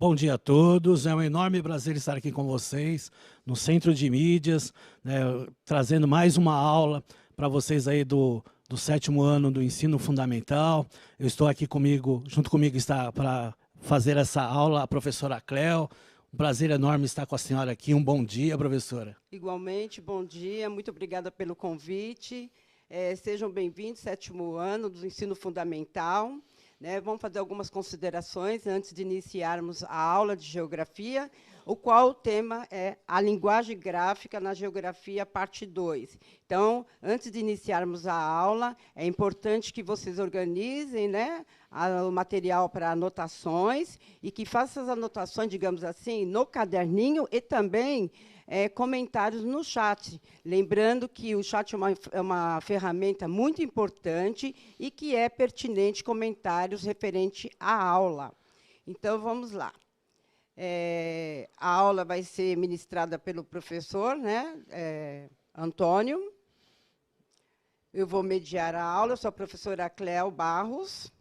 Bom dia a todos, é um enorme prazer estar aqui com vocês no Centro de Mídias, né, trazendo mais uma aula para vocês aí do 7º ano do ensino fundamental. Eu estou aqui junto comigo está para fazer essa aula a professora Cléo. Um prazer enorme estar com a senhora aqui. Um bom dia, professora. Igualmente, bom dia, muito obrigada pelo convite. Sejam bem-vindos, 7º ano do ensino fundamental. Vamos fazer algumas considerações antes de iniciarmos a aula de geografia, o qual o tema é a linguagem gráfica na geografia, parte 2. Então, antes de iniciarmos a aula, é importante que vocês organizem, o material para anotações e que façam as anotações, digamos assim, no caderninho e também comentários no chat. Lembrando que o chat é uma ferramenta muito importante e que é pertinente comentários referente à aula. Então, vamos lá. A aula vai ser ministrada pelo professor, Antônio. Eu vou mediar a aula, eu sou a professora Cléo Barros.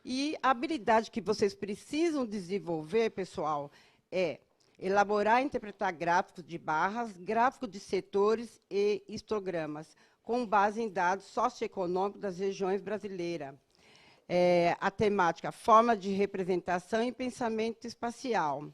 E a habilidade que vocês precisam desenvolver, pessoal, é elaborar e interpretar gráficos de barras, gráficos de setores e histogramas, com base em dados socioeconômicos das regiões brasileiras. A temática, forma de representação e pensamento espacial.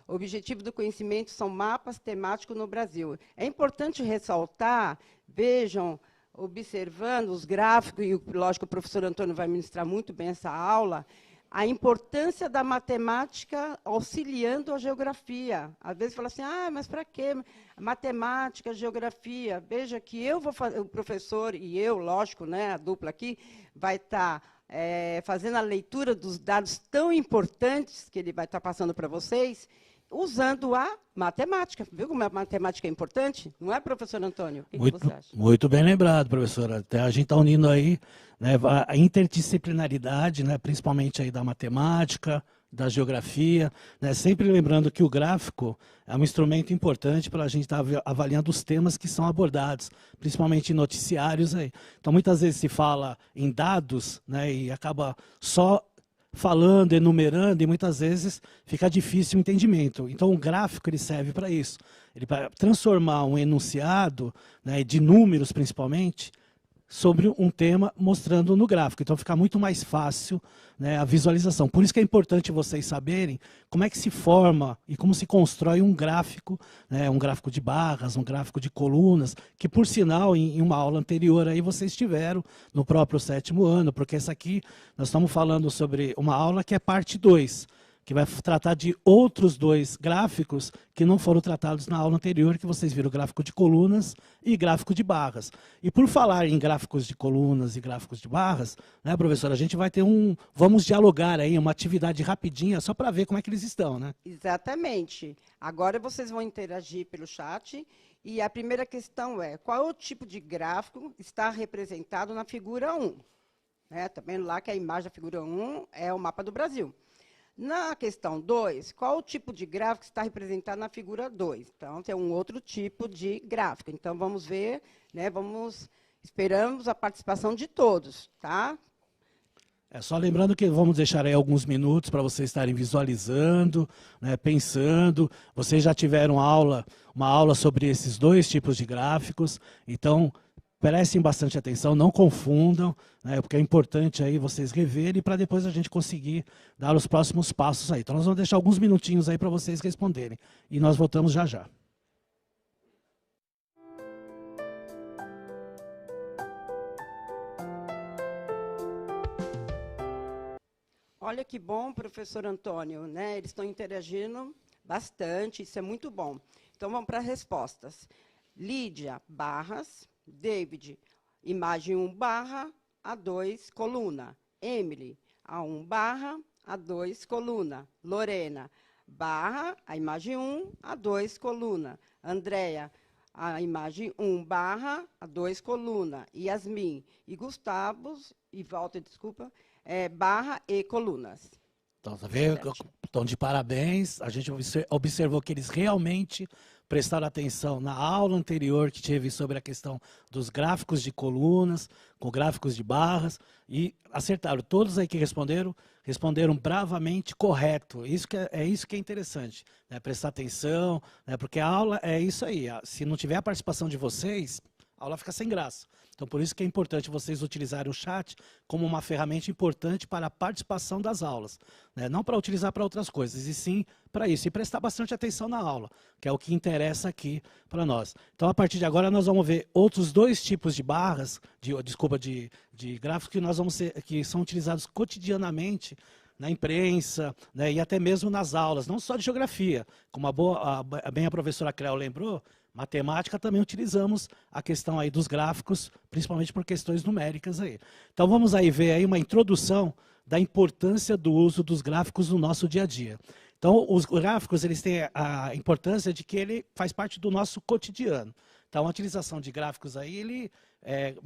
O objetivo do conhecimento são mapas temáticos no Brasil. É importante ressaltar, vejam, observando os gráficos, e, lógico, o professor Antônio vai ministrar muito bem essa aula, a importância da matemática auxiliando a geografia. Às vezes fala assim, mas para quê? Matemática, geografia. Veja que eu vou fazer, o professor e eu, lógico, a dupla aqui, vai estar fazendo a leitura dos dados tão importantes que ele vai estar passando para vocês, usando a matemática. Viu como a matemática é importante? Não é, professor Antônio? O que você acha? Muito bem lembrado, professora. Até a gente está unindo aí a interdisciplinaridade, principalmente aí da matemática, da geografia, sempre lembrando que o gráfico é um instrumento importante para a gente estar avaliando os temas que são abordados, principalmente em noticiários aí. Então, muitas vezes se fala em dados, e acaba só falando, enumerando, e muitas vezes fica difícil o entendimento. Então, o gráfico ele serve para isso. Ele vai transformar um enunciado, de números principalmente, sobre um tema, mostrando no gráfico. Então, fica muito mais fácil a visualização. Por isso que é importante vocês saberem como é que se forma e como se constrói um gráfico de barras, um gráfico de colunas, que, por sinal, em uma aula anterior aí vocês tiveram no próprio 7º ano, porque essa aqui, nós estamos falando sobre uma aula que é parte 2, que vai tratar de outros 2 gráficos que não foram tratados na aula anterior, que vocês viram, gráfico de colunas e gráfico de barras. E por falar em gráficos de colunas e gráficos de barras, professora, a gente vai ter vamos dialogar aí, uma atividade rapidinha, só para ver como é que eles estão, Exatamente. Agora vocês vão interagir pelo chat, e a primeira questão é, qual é o tipo de gráfico está representado na figura 1? Está vendo lá que a imagem da figura 1 é o mapa do Brasil. Na questão 2, qual o tipo de gráfico está representado na figura 2? Então, tem um outro tipo de gráfico. Então, vamos ver, esperamos a participação de todos, tá? Só lembrando que vamos deixar aí alguns minutos para vocês estarem visualizando, pensando. Vocês já tiveram uma aula sobre esses 2 tipos de gráficos, então prestem bastante atenção, não confundam, porque é importante aí vocês reverem para depois a gente conseguir dar os próximos passos aí. Então, nós vamos deixar alguns minutinhos aí para vocês responderem. E nós voltamos já já. Olha que bom, professor Antônio, eles estão interagindo bastante, isso é muito bom. Então, vamos para as respostas. Lídia, barras. David, imagem 1 barra, A2, coluna. Emily, A1 barra, A2, coluna. Lorena, barra, a imagem 1, A2, coluna. Andréia, a imagem 1 barra, A2, coluna. Yasmin e Gustavo, e Walter, desculpa, barra e colunas. Então, tá vendo? Estão de parabéns. A gente observou que eles realmente prestaram atenção na aula anterior que tive sobre a questão dos gráficos de colunas, com gráficos de barras, e acertaram. Todos aí que responderam bravamente correto. Isso que é interessante, né? Prestar atenção, né? Porque a aula é isso aí. Se não tiver a participação de vocês, a aula fica sem graça. Então, por isso que é importante vocês utilizarem o chat como uma ferramenta importante para a participação das aulas, né? Não para utilizar para outras coisas, e sim para isso. E prestar bastante atenção na aula, que é o que interessa aqui para nós. Então, a partir de agora, nós vamos ver outros dois tipos de barras, de gráficos que são utilizados cotidianamente na imprensa, né, e até mesmo nas aulas, não só de geografia. Como bem a professora Cléo lembrou, matemática também utilizamos a questão aí dos gráficos, principalmente por questões numéricas aí. Então vamos aí ver aí uma introdução da importância do uso dos gráficos no nosso dia a dia. Então os gráficos, eles têm a importância de que ele faz parte do nosso cotidiano. Então a utilização de gráficos aí, ele é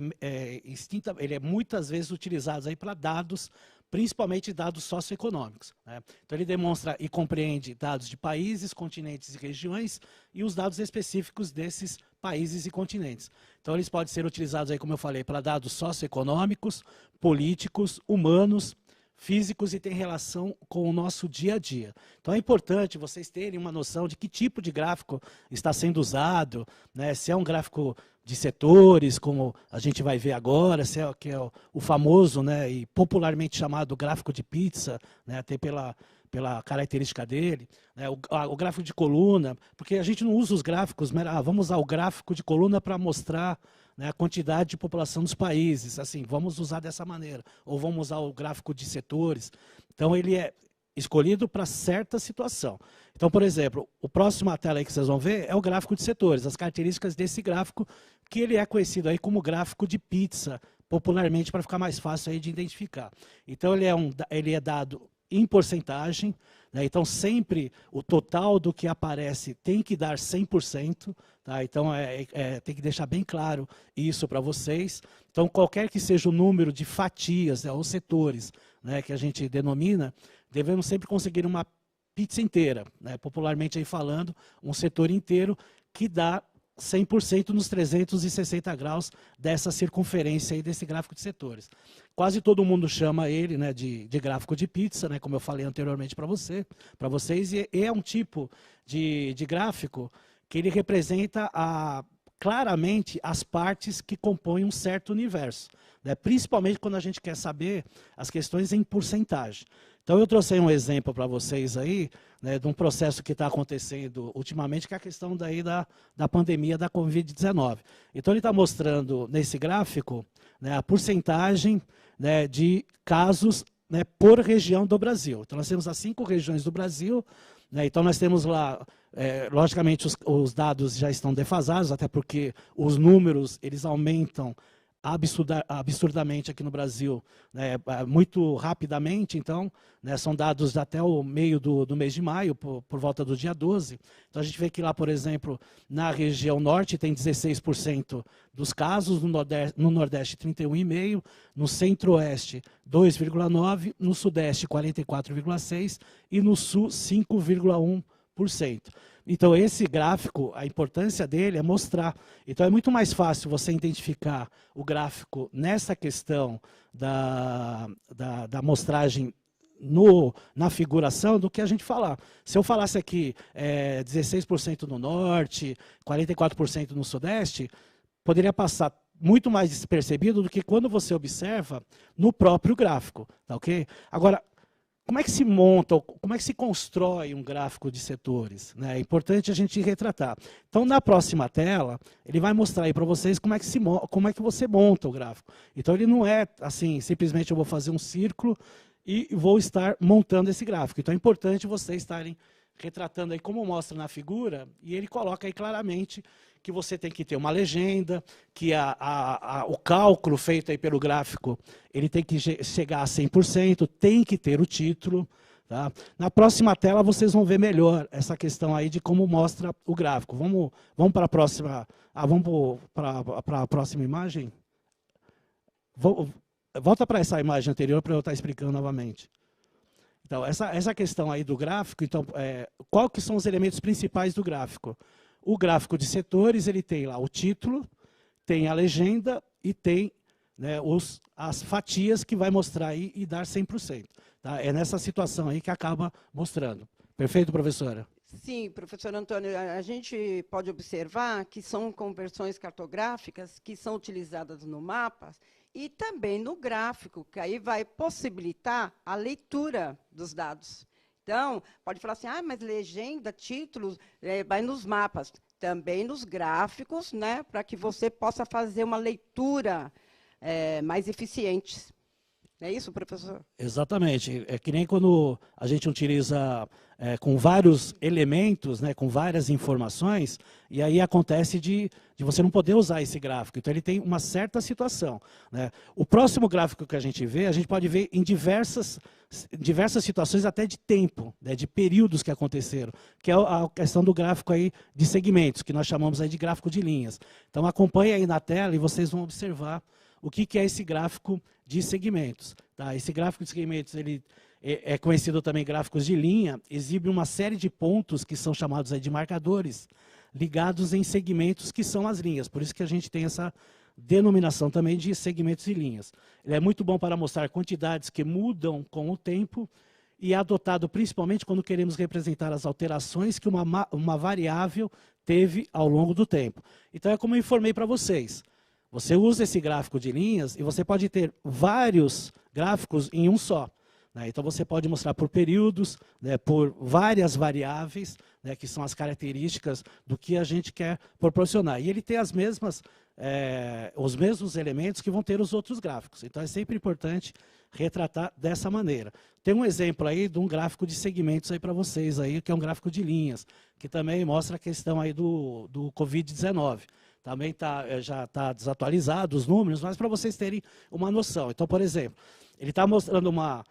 muitas vezes utilizado aí para dados, principalmente dados socioeconômicos, né? Então ele demonstra e compreende dados de países, continentes e regiões e os dados específicos desses países e continentes. Então eles podem ser utilizados aí, como eu falei, para dados socioeconômicos, políticos, humanos, físicos e tem relação com o nosso dia a dia. Então é importante vocês terem uma noção de que tipo de gráfico está sendo usado, né? Se é um gráfico de setores, como a gente vai ver agora, que é o famoso, né, e popularmente chamado gráfico de pizza, né, até pela característica dele, né, o gráfico de coluna, porque a gente não usa os gráficos, vamos usar o gráfico de coluna para mostrar, né, a quantidade de população dos países, assim, vamos usar dessa maneira, ou vamos usar o gráfico de setores. Então ele é escolhido para certa situação. Então, por exemplo, o próximo tela aí que vocês vão ver é o gráfico de setores, as características desse gráfico, que ele é conhecido aí como gráfico de pizza, popularmente, para ficar mais fácil aí de identificar. Então, ele é dado em porcentagem, né? Então sempre o total do que aparece tem que dar 100%, tá? Então tem que deixar bem claro isso para vocês. Então qualquer que seja o número de fatias, né, ou setores, né, que a gente denomina, devemos sempre conseguir uma pizza inteira, né, popularmente aí falando, um setor inteiro que dá 100% nos 360 graus dessa circunferência aí desse gráfico de setores. Quase todo mundo chama ele, né, de gráfico de pizza, né, como eu falei anteriormente para vocês, e é um tipo de gráfico que ele representa claramente as partes que compõem um certo universo, né, principalmente quando a gente quer saber as questões em porcentagem. Então eu trouxe aí um exemplo para vocês aí, né, de um processo que está acontecendo ultimamente, que é a questão daí da pandemia da Covid-19. Então ele está mostrando nesse gráfico, né, a porcentagem, né, de casos, né, por região do Brasil. Então nós temos as 5 regiões do Brasil, né, então nós temos lá, logicamente os dados já estão defasados, até porque os números eles aumentam absurdamente aqui no Brasil, né, muito rapidamente. Então, né, são dados até o meio do mês de maio, por volta do dia 12. Então, a gente vê que lá, por exemplo, na região norte tem 16% dos casos, no Nordeste 31,5%, no Centro-Oeste 2,9%, no Sudeste 44,6% e no Sul 5,1%. Então, esse gráfico, a importância dele é mostrar. Então, é muito mais fácil você identificar o gráfico nessa questão da amostragem na figuração do que a gente falar. Se eu falasse aqui 16% no Norte, 44% no Sudeste, poderia passar muito mais despercebido do que quando você observa no próprio gráfico. Tá, ok? Agora, como é que se monta, como é que se constrói um gráfico de setores, né? É importante a gente retratar. Então, na próxima tela, ele vai mostrar aí para vocês como é que você monta o gráfico. Então, ele não é assim, simplesmente eu vou fazer um círculo e vou estar montando esse gráfico. Então, é importante vocês estarem retratando aí como mostra na figura, e ele coloca aí claramente que você tem que ter uma legenda, que o cálculo feito aí pelo gráfico, ele tem que chegar a 100%, tem que ter o título. Tá? Na próxima tela vocês vão ver melhor essa questão aí de como mostra o gráfico. Vamos para a próxima, vamos para a próxima imagem? Volta para essa imagem anterior para eu estar explicando novamente. Então, essa questão aí do gráfico, então, qual que são os elementos principais do gráfico? O gráfico de setores, ele tem lá o título, tem a legenda e tem, né, as fatias que vai mostrar aí e dar 100%. Tá? É nessa situação aí que acaba mostrando. Perfeito, professora? Sim, professor Antônio, a gente pode observar que são conversões cartográficas que são utilizadas no mapa e também no gráfico, que aí vai possibilitar a leitura dos dados. Então, pode falar assim, mas legenda, títulos, vai nos mapas, também nos gráficos, né, para que você possa fazer uma leitura mais eficiente. É isso, professor? Exatamente. É que nem quando a gente utiliza com vários elementos, né, com várias informações, e aí acontece de você não poder usar esse gráfico. Então, ele tem uma certa situação. Né? O próximo gráfico que a gente pode ver em diversas situações até de tempo, né, de períodos que aconteceram, que é a questão do gráfico aí de segmentos, que nós chamamos aí de gráfico de linhas. Então, acompanhe aí na tela e vocês vão observar o que é esse gráfico de segmentos. Tá? Esse gráfico de segmentos ele é conhecido também gráficos de linha, exibe uma série de pontos que são chamados aí de marcadores, ligados em segmentos que são as linhas. Por isso que a gente tem essa denominação também de segmentos e linhas. Ele é muito bom para mostrar quantidades que mudam com o tempo e é adotado principalmente quando queremos representar as alterações que uma variável teve ao longo do tempo. Então, é como eu informei para vocês. Você usa esse gráfico de linhas e você pode ter vários gráficos em um só. Né? Então, você pode mostrar por períodos, né, por várias variáveis, né, que são as características do que a gente quer proporcionar. E ele tem os mesmos elementos que vão ter os outros gráficos. Então, é sempre importante retratar dessa maneira. Tem um exemplo aí de um gráfico de segmentos aí para vocês, aí, que é um gráfico de linhas, que também mostra a questão aí do Covid-19. Também já está desatualizado os números, mas para vocês terem uma noção. Então, por exemplo, ele está mostrando uma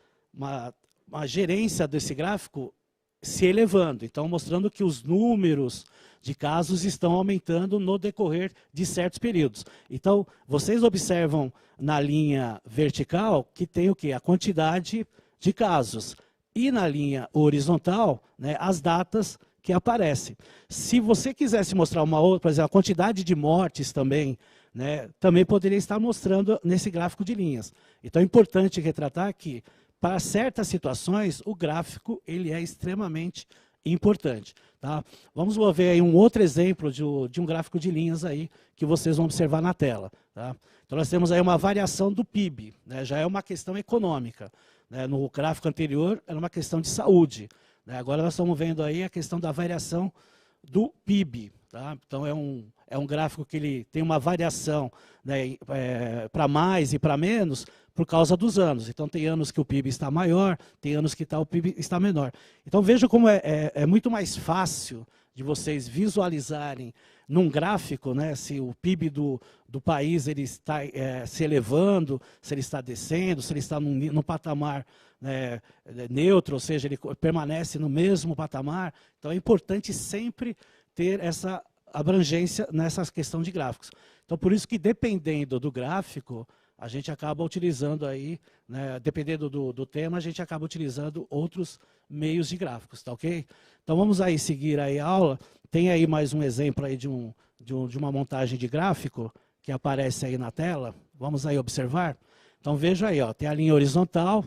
gerência desse gráfico se elevando. Então, mostrando que os números de casos estão aumentando no decorrer de certos períodos. Então, vocês observam na linha vertical que tem o quê? A quantidade de casos. E na linha horizontal, né, as datas que aparecem. Se você quisesse mostrar uma outra, por exemplo, a quantidade de mortes também, né, também poderia estar mostrando nesse gráfico de linhas. Então, é importante retratar que, para certas situações, o gráfico ele é extremamente importante. Tá? Vamos ver aí um outro exemplo de um gráfico de linhas aí que vocês vão observar na tela. Tá? Então, nós temos aí uma variação do PIB, né? Já é uma questão econômica. Né? No gráfico anterior, era uma questão de saúde. Né? Agora, nós estamos vendo aí a questão da variação do PIB. Tá? Então, é um gráfico que ele tem uma variação, né, para mais e para menos, por causa dos anos. Então, tem anos que o PIB está maior, tem anos que o PIB está menor. Então, vejam como é muito mais fácil de vocês visualizarem num gráfico, né, se o PIB do país ele está se elevando, se ele está descendo, se ele está num patamar, né, neutro, ou seja, ele permanece no mesmo patamar. Então, é importante sempre ter essa abrangência nessa questão de gráficos. Então, por isso que, dependendo do gráfico, a gente acaba utilizando aí, né, dependendo do tema, a gente acaba utilizando outros meios de gráficos, tá ok? Então, vamos aí seguir aí a aula. Tem aí mais um exemplo aí de uma montagem de gráfico que aparece aí na tela. Vamos aí observar. Então, veja aí, ó, tem a linha horizontal,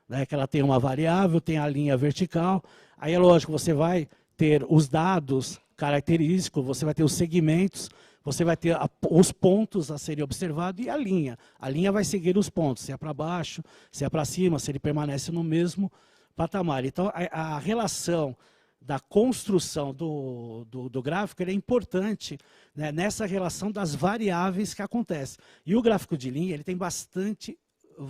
né, que ela tem uma variável, tem a linha vertical. Aí, é lógico, você vai ter os dados característicos, você vai ter os segmentos, você vai ter os pontos a serem observados e a linha. A linha vai seguir os pontos, se é para baixo, se é para cima, se ele permanece no mesmo patamar. Então, a relação da construção do gráfico ele é importante, né, nessa relação das variáveis que acontecem. E o gráfico de linha ele tem bastante...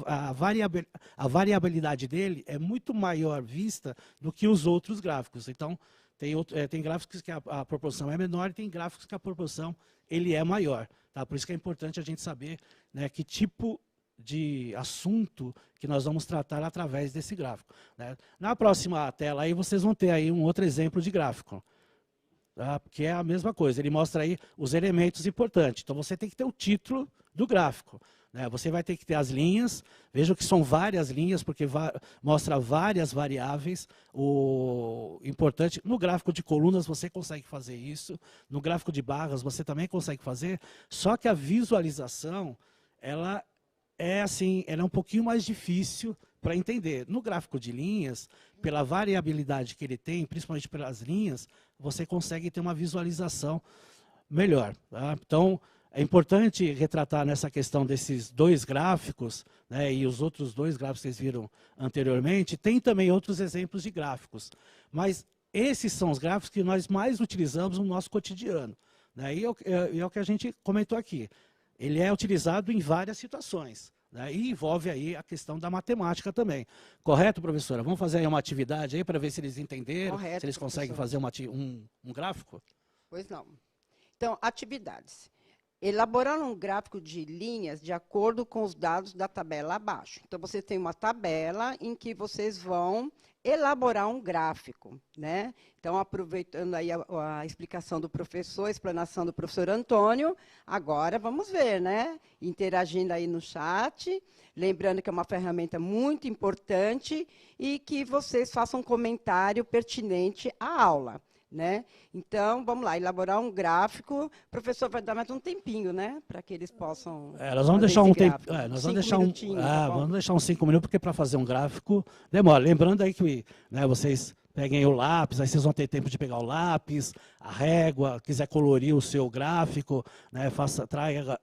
A variabilidade dele é muito maior vista do que os outros gráficos. Então, tem gráficos que a proporção é menor e tem gráficos que a proporção ele é maior. Tá? Por isso que é importante a gente saber, né, que tipo de assunto que nós vamos tratar através desse gráfico. Né? Na próxima tela aí vocês vão ter aí um outro exemplo de gráfico. Tá? Que é a mesma coisa, ele mostra aí os elementos importantes. Então você tem que ter o título do gráfico. Você vai ter que ter as linhas, vejam que são várias linhas, porque mostra várias variáveis. O importante, no gráfico de colunas você consegue fazer isso, no gráfico de barras você também consegue fazer, só que a visualização, ela é um pouquinho mais difícil para entender. No gráfico de linhas, pela variabilidade que ele tem, principalmente pelas linhas, você consegue ter uma visualização melhor. Tá? Então, é importante retratar nessa questão desses dois gráficos, né, e os outros dois gráficos que vocês viram anteriormente, tem também outros exemplos de gráficos, mas esses são os gráficos que nós mais utilizamos no nosso cotidiano. Né, e é o que a gente comentou aqui. Ele é utilizado em várias situações, né, e envolve aí a questão da matemática também. Correto, professora? Vamos fazer aí uma atividade aí para ver se eles entenderam, Correto, se eles conseguem professor. fazer um gráfico? Pois não. Então, atividades. Elaborar um gráfico de linhas de acordo com os dados da tabela abaixo. Então, você tem uma tabela em que vocês vão elaborar um gráfico, né? Então, aproveitando aí a explicação do professor, a explanação do professor Antônio, agora vamos ver, né? Interagindo aí no chat, lembrando que é uma ferramenta muito importante e que vocês façam um comentário pertinente à aula. Né? Então, vamos lá, elaborar um gráfico. O professor vai dar mais um tempinho, né? Para que eles possam. Nós vamos deixar um tempo. Nós vamos deixar uns 5 minutos, porque para fazer um gráfico demora. Lembrando aí que, né, vocês peguem o lápis, aí vocês vão ter tempo de pegar o lápis, a régua, quiser colorir o seu gráfico, né,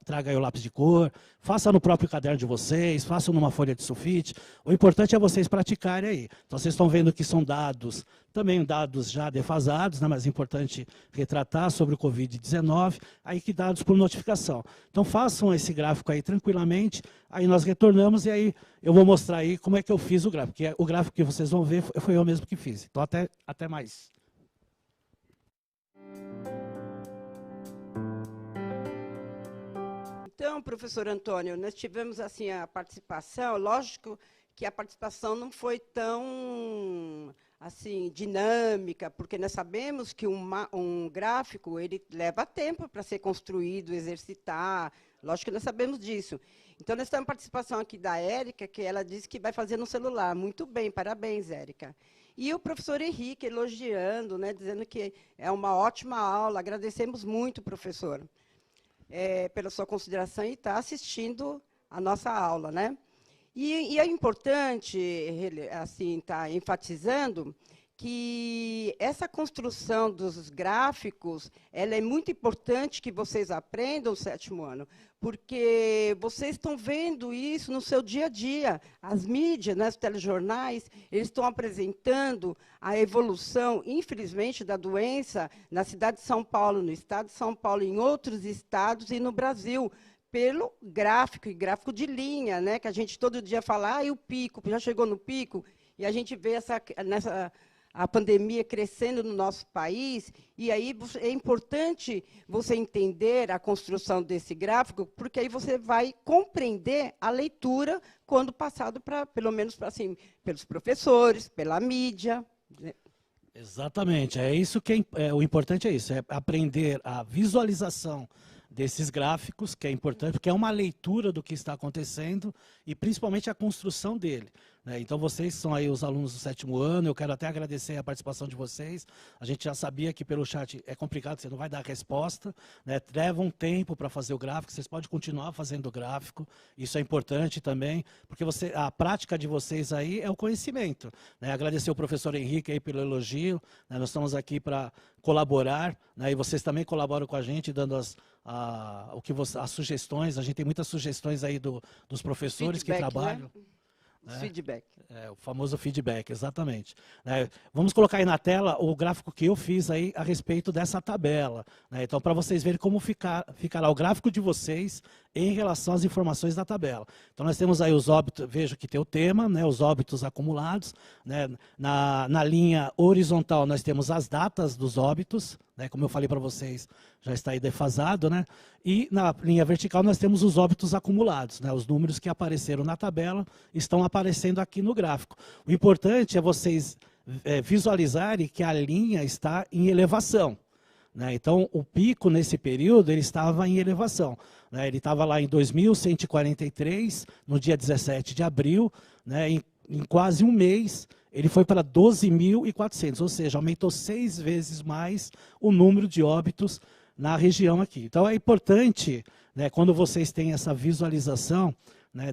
traga aí o lápis de cor, faça no próprio caderno de vocês, faça numa folha de sulfite. O importante é vocês praticarem aí. Então, vocês estão vendo que são dados, também dados já defasados, né, mas é importante retratar sobre o Covid-19, aí que dados por notificação. Então, façam esse gráfico aí tranquilamente, aí nós retornamos e aí eu vou mostrar aí como é que eu fiz o gráfico. Que o gráfico que vocês vão ver foi eu mesmo que fiz. Então, até mais. Então, professor Antônio, nós tivemos assim a participação, lógico que a participação não foi tão assim dinâmica, porque nós sabemos que um gráfico ele leva tempo para ser construído, exercitar, lógico que nós sabemos disso. Então, nós temos a participação aqui da Érica, que ela disse que vai fazer no celular. Muito bem, parabéns, Érica. E o professor Henrique elogiando, né, dizendo que é uma ótima aula. Agradecemos muito, professor, pela sua consideração e estar assistindo a nossa aula, né? E é importante, assim, estar enfatizando que essa construção dos gráficos, ela é muito importante que vocês aprendam no 7º ano, porque vocês estão vendo isso no seu dia a dia. As mídias, né, os telejornais, eles estão apresentando a evolução, infelizmente, da doença na cidade de São Paulo, no estado de São Paulo, em outros estados e no Brasil, pelo gráfico, e gráfico de linha, né, que a gente todo dia fala, o pico, já chegou no pico, e a gente vê a pandemia crescendo no nosso país, e aí é importante você entender a construção desse gráfico, porque aí você vai compreender a leitura quando passado pelo menos assim, pelos professores, pela mídia. Exatamente, é isso que o importante é isso, é aprender a visualização desses gráficos, que é importante, porque é uma leitura do que está acontecendo e principalmente a construção dele. Né? Então, vocês são aí os alunos do 7º ano, eu quero até agradecer a participação de vocês. A gente já sabia que pelo chat é complicado, você não vai dar resposta, né? Leva um tempo para fazer o gráfico, vocês podem continuar fazendo o gráfico, isso é importante também, porque a prática de vocês aí é o conhecimento. Né? Agradecer ao professor Henrique aí pelo elogio, né? Nós estamos aqui para colaborar, né? E vocês também colaboram com a gente, dando as sugestões. A gente tem muitas sugestões aí dos professores feedback, que trabalham. Né? Feedback. O famoso feedback, exatamente. Vamos colocar aí na tela o gráfico que eu fiz aí a respeito dessa tabela. Né? Então, para vocês verem como ficará o gráfico de vocês em relação às informações da tabela. Então, nós temos aí os óbitos, vejo que tem o tema, né, os óbitos acumulados. Né? Na linha horizontal, nós temos as datas dos óbitos, né? Como eu falei para vocês, já está aí defasado. Né? E na linha vertical, nós temos os óbitos acumulados. Né? Os números que apareceram na tabela estão aparecendo aqui no gráfico. O importante é vocês visualizarem que a linha está em elevação. né? Então, o pico nesse período ele estava em elevação, né? Ele estava lá em 2.143, no dia 17 de abril, né? Em quase um mês, ele foi para 12.400, ou seja, aumentou 6 vezes mais o número de óbitos na região aqui. Então, é importante, né, quando vocês têm essa visualização, né,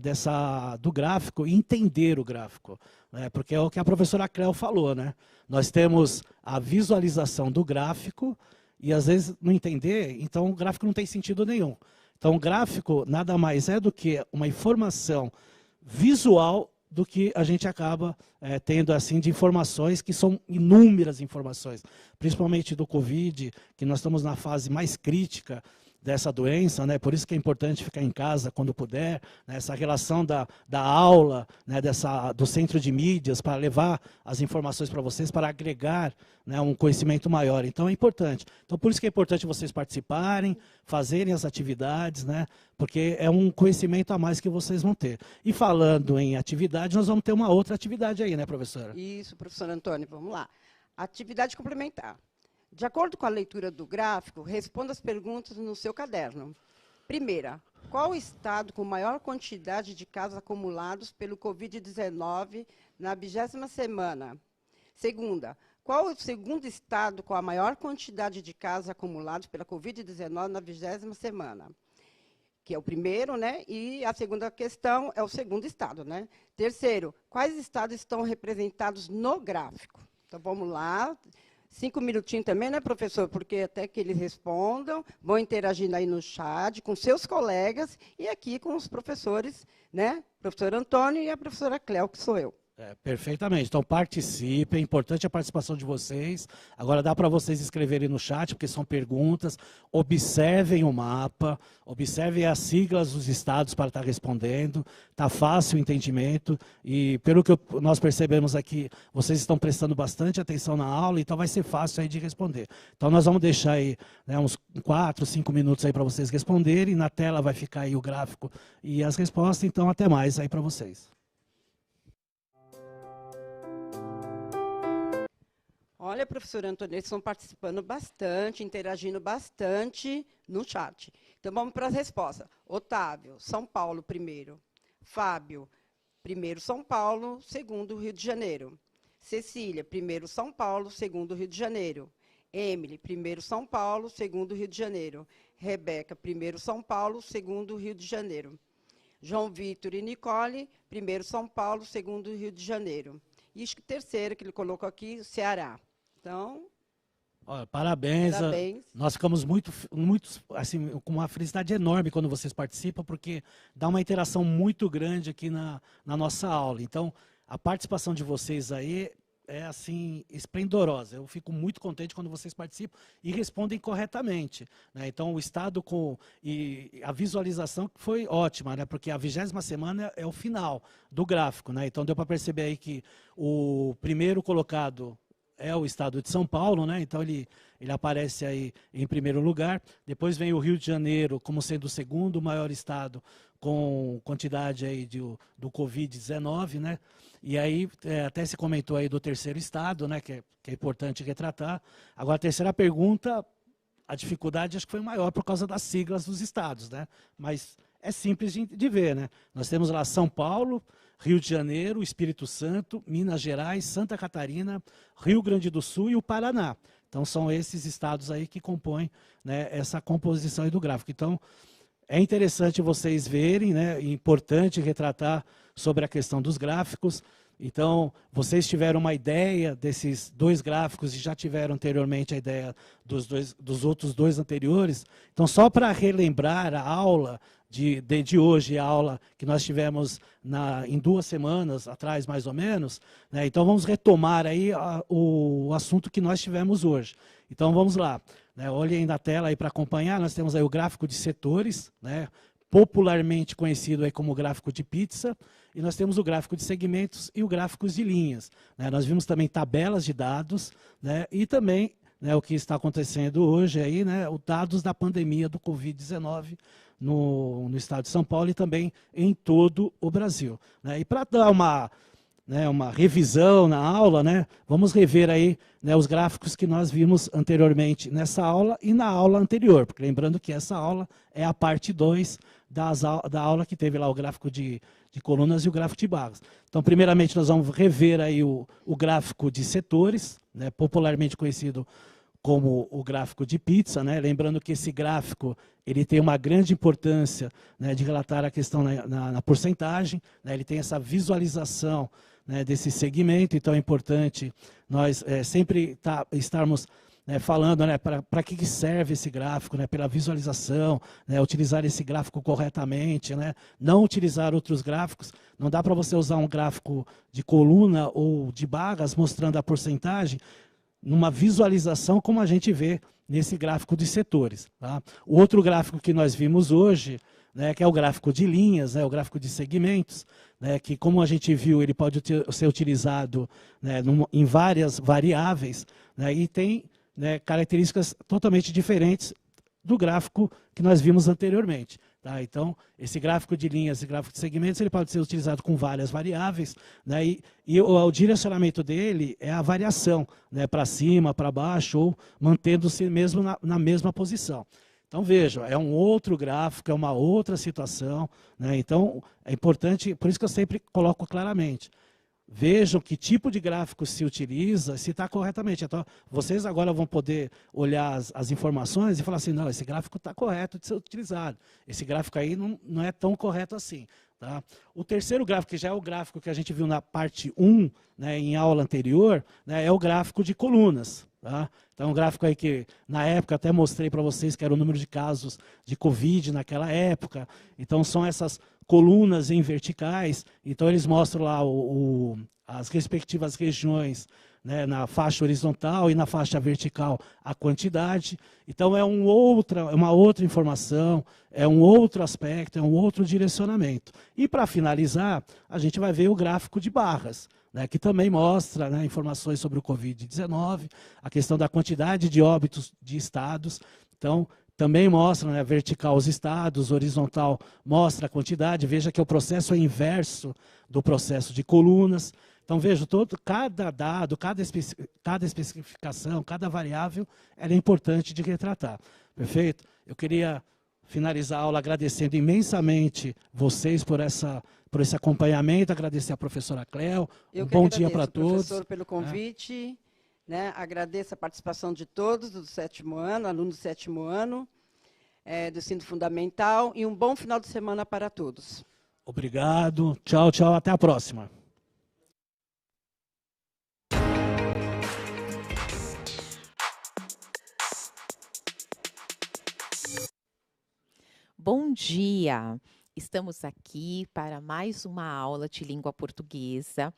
do gráfico, entender o gráfico, né, porque é o que a professora Cléo falou, né? Nós temos a visualização do gráfico e, às vezes, não entender, então o gráfico não tem sentido nenhum. Então, o gráfico nada mais é do que uma informação visual do que a gente acaba tendo assim de informações, que são inúmeras informações, principalmente do Covid, que nós estamos na fase mais crítica dessa doença, né? Por isso que é importante ficar em casa quando puder, né? Essa relação da aula, né? Do centro de mídias, para levar as informações para vocês, para agregar, né? Um conhecimento maior. Então é importante. Então por isso que é importante vocês participarem, fazerem as atividades, né? Porque é um conhecimento a mais que vocês vão ter. E falando em atividade, nós vamos ter uma outra atividade aí, né, professora? Isso, professor Antônio, vamos lá. Atividade complementar. De acordo com a leitura do gráfico, responda as perguntas no seu caderno. Primeira, qual o estado com maior quantidade de casos acumulados pelo Covid-19 na 20ª semana? Segunda, qual o segundo estado com a maior quantidade de casos acumulados pela Covid-19 na 20ª semana? Que é o primeiro, né? E a segunda questão é o segundo estado, né? Terceiro, quais estados estão representados no gráfico? Então, vamos lá. 5 minutinhos também, né, professor? Porque até que eles respondam, vão interagindo aí no chat com seus colegas e aqui com os professores, né? Professor Antônio e a professora Cléo, que sou eu. Perfeitamente. Então, participem. É importante a participação de vocês. Agora, dá para vocês escreverem no chat, porque são perguntas. Observem o mapa, observem as siglas dos estados para estar respondendo. Está fácil o entendimento. E, pelo que nós percebemos aqui, vocês estão prestando bastante atenção na aula, então vai ser fácil aí de responder. Então, nós vamos deixar aí, né, uns 4, 5 minutos aí para vocês responderem. Na tela vai ficar aí o gráfico e as respostas. Então, até mais aí para vocês. Olha, professor Antônio, eles estão participando bastante, interagindo bastante no chat. Então, vamos para as respostas. Otávio, São Paulo, primeiro. Fábio, primeiro São Paulo, segundo Rio de Janeiro. Cecília, primeiro São Paulo, segundo Rio de Janeiro. Emily, primeiro São Paulo, segundo Rio de Janeiro. Rebeca, primeiro São Paulo, segundo Rio de Janeiro. João Vitor e Nicole, primeiro São Paulo, segundo Rio de Janeiro. E acho que terceiro, que ele colocou aqui, Ceará. Então, olha, parabéns. Nós ficamos muito assim, com uma felicidade enorme quando vocês participam, porque dá uma interação muito grande aqui na nossa aula. Então, a participação de vocês aí é assim esplendorosa. Eu fico muito contente quando vocês participam e respondem corretamente, né? Então, o estado e a visualização foi ótima, né? Porque a 20ª semana é o final do gráfico, né? Então, deu para perceber aí que o primeiro colocado é o estado de São Paulo, né? Então ele aparece aí em primeiro lugar. Depois vem o Rio de Janeiro como sendo o segundo maior estado com quantidade aí do Covid-19, né? E aí até se comentou aí do terceiro estado, né? Que é importante retratar. Agora, a terceira pergunta, a dificuldade acho que foi maior por causa das siglas dos estados, né? Mas é simples de ver, né? Nós temos lá São Paulo, Rio de Janeiro, Espírito Santo, Minas Gerais, Santa Catarina, Rio Grande do Sul e o Paraná. Então, são esses estados aí que compõem, né, essa composição aí do gráfico. Então, é interessante vocês verem, né, é importante retratar sobre a questão dos gráficos. Então, vocês tiveram uma ideia desses dois gráficos e já tiveram anteriormente a ideia dos outros dois anteriores. Então, só para relembrar a aula de hoje, a aula que nós tivemos em 2 semanas atrás, mais ou menos, né? Então, vamos retomar aí o assunto que nós tivemos hoje. Então, vamos lá, né? Olhem na tela aí para acompanhar. Nós temos aí o gráfico de setores, né? Popularmente conhecido aí como gráfico de pizza, e nós temos o gráfico de segmentos e o gráfico de linhas, né? Nós vimos também tabelas de dados, né? E também, né, o que está acontecendo hoje aí, né, os dados da pandemia do Covid-19 no estado de São Paulo e também em todo o Brasil, né? E para dar uma né, uma revisão na aula, né, vamos rever aí, né, os gráficos que nós vimos anteriormente nessa aula e na aula anterior, porque lembrando que essa aula é a parte 2 da aula que teve lá o gráfico de colunas e o gráfico de barras. Então, primeiramente, nós vamos rever aí o gráfico de setores, né, popularmente conhecido como o gráfico de pizza, né? Lembrando que esse gráfico ele tem uma grande importância, né, de relatar a questão na porcentagem, né? Ele tem essa visualização, né, desse segmento, então é importante nós sempre estarmos, né, falando, né, para que serve esse gráfico, né, pela visualização, né, utilizar esse gráfico corretamente, né, não utilizar outros gráficos. Não dá para você usar um gráfico de coluna ou de barras mostrando a porcentagem numa visualização como a gente vê nesse gráfico de setores. Tá? O outro gráfico que nós vimos hoje, né, que é o gráfico de linhas, né, o gráfico de segmentos, né, que, como a gente viu, ele pode ser utilizado, né, em várias variáveis, né, e tem, né, características totalmente diferentes do gráfico que nós vimos anteriormente. Tá? Então, esse gráfico de linhas e gráfico de segmentos ele pode ser utilizado com várias variáveis, né? E o direcionamento dele é a variação, né? Para cima, para baixo, ou mantendo-se mesmo na mesma posição. Então, vejam, é um outro gráfico, é uma outra situação, né? Então, é importante, por isso que eu sempre coloco claramente, vejam que tipo de gráfico se utiliza, se está corretamente. Então, vocês agora vão poder olhar as informações e falar assim, não, esse gráfico está correto de ser utilizado. Esse gráfico aí não é tão correto assim. Tá? O terceiro gráfico, que já é o gráfico que a gente viu na parte 1, né, em aula anterior, né, é o gráfico de colunas. Tá? Então, um gráfico aí que, na época, até mostrei para vocês que era o número de casos de Covid naquela época. Então, são essas colunas em verticais. Então, eles mostram lá as respectivas regiões, né, na faixa horizontal e na faixa vertical a quantidade. Então, é uma outra informação, é um outro aspecto, é um outro direcionamento. E, para finalizar, a gente vai ver o gráfico de barras, né, que também mostra, né, informações sobre o Covid-19, a questão da quantidade de óbitos de estados. Então, também mostra, né, vertical os estados, horizontal mostra a quantidade. Veja que o processo é inverso do processo de colunas. Então, veja, cada dado, cada especificação, cada variável, ela é importante de retratar. Perfeito? Eu queria finalizar a aula agradecendo imensamente vocês por esse acompanhamento, agradecer a professora Cléo. Um bom dia para todos. Professor, pelo convite. Né? Agradeço a participação de todos do 7º ano, alunos do 7º ano, do ensino fundamental, e um bom final de semana para todos. Obrigado. Tchau, tchau. Até a próxima. Bom dia! Estamos aqui para mais uma aula de língua portuguesa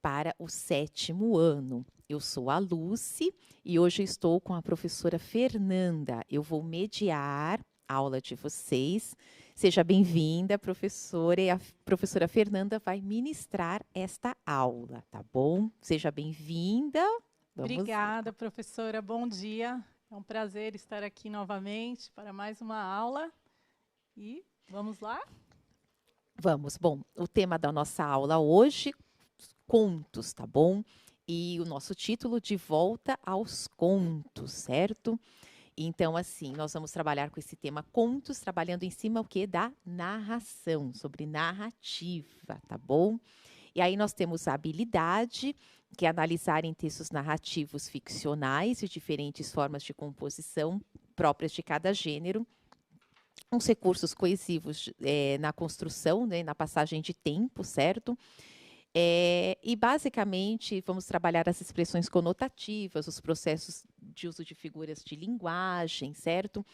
para o 7º ano. Eu sou a Lucy e hoje estou com a professora Fernanda. Eu vou mediar a aula de vocês. Seja bem-vinda, professora, e a professora Fernanda vai ministrar esta aula, tá bom? Seja bem-vinda. Obrigada, professora. Bom dia. É um prazer estar aqui novamente para mais uma aula. E vamos lá? Vamos. Bom, o tema da nossa aula hoje, contos, tá bom? E o nosso título, De Volta aos Contos, certo? Então, assim, nós vamos trabalhar com esse tema contos, trabalhando em cima o quê? Da narração, sobre narrativa, tá bom? E aí nós temos a habilidade, que é analisar em textos narrativos ficcionais e diferentes formas de composição próprias de cada gênero, uns recursos coesivos na construção, né, na passagem de tempo, certo? E, basicamente, vamos trabalhar as expressões conotativas, os processos de uso de figuras de linguagem, certo?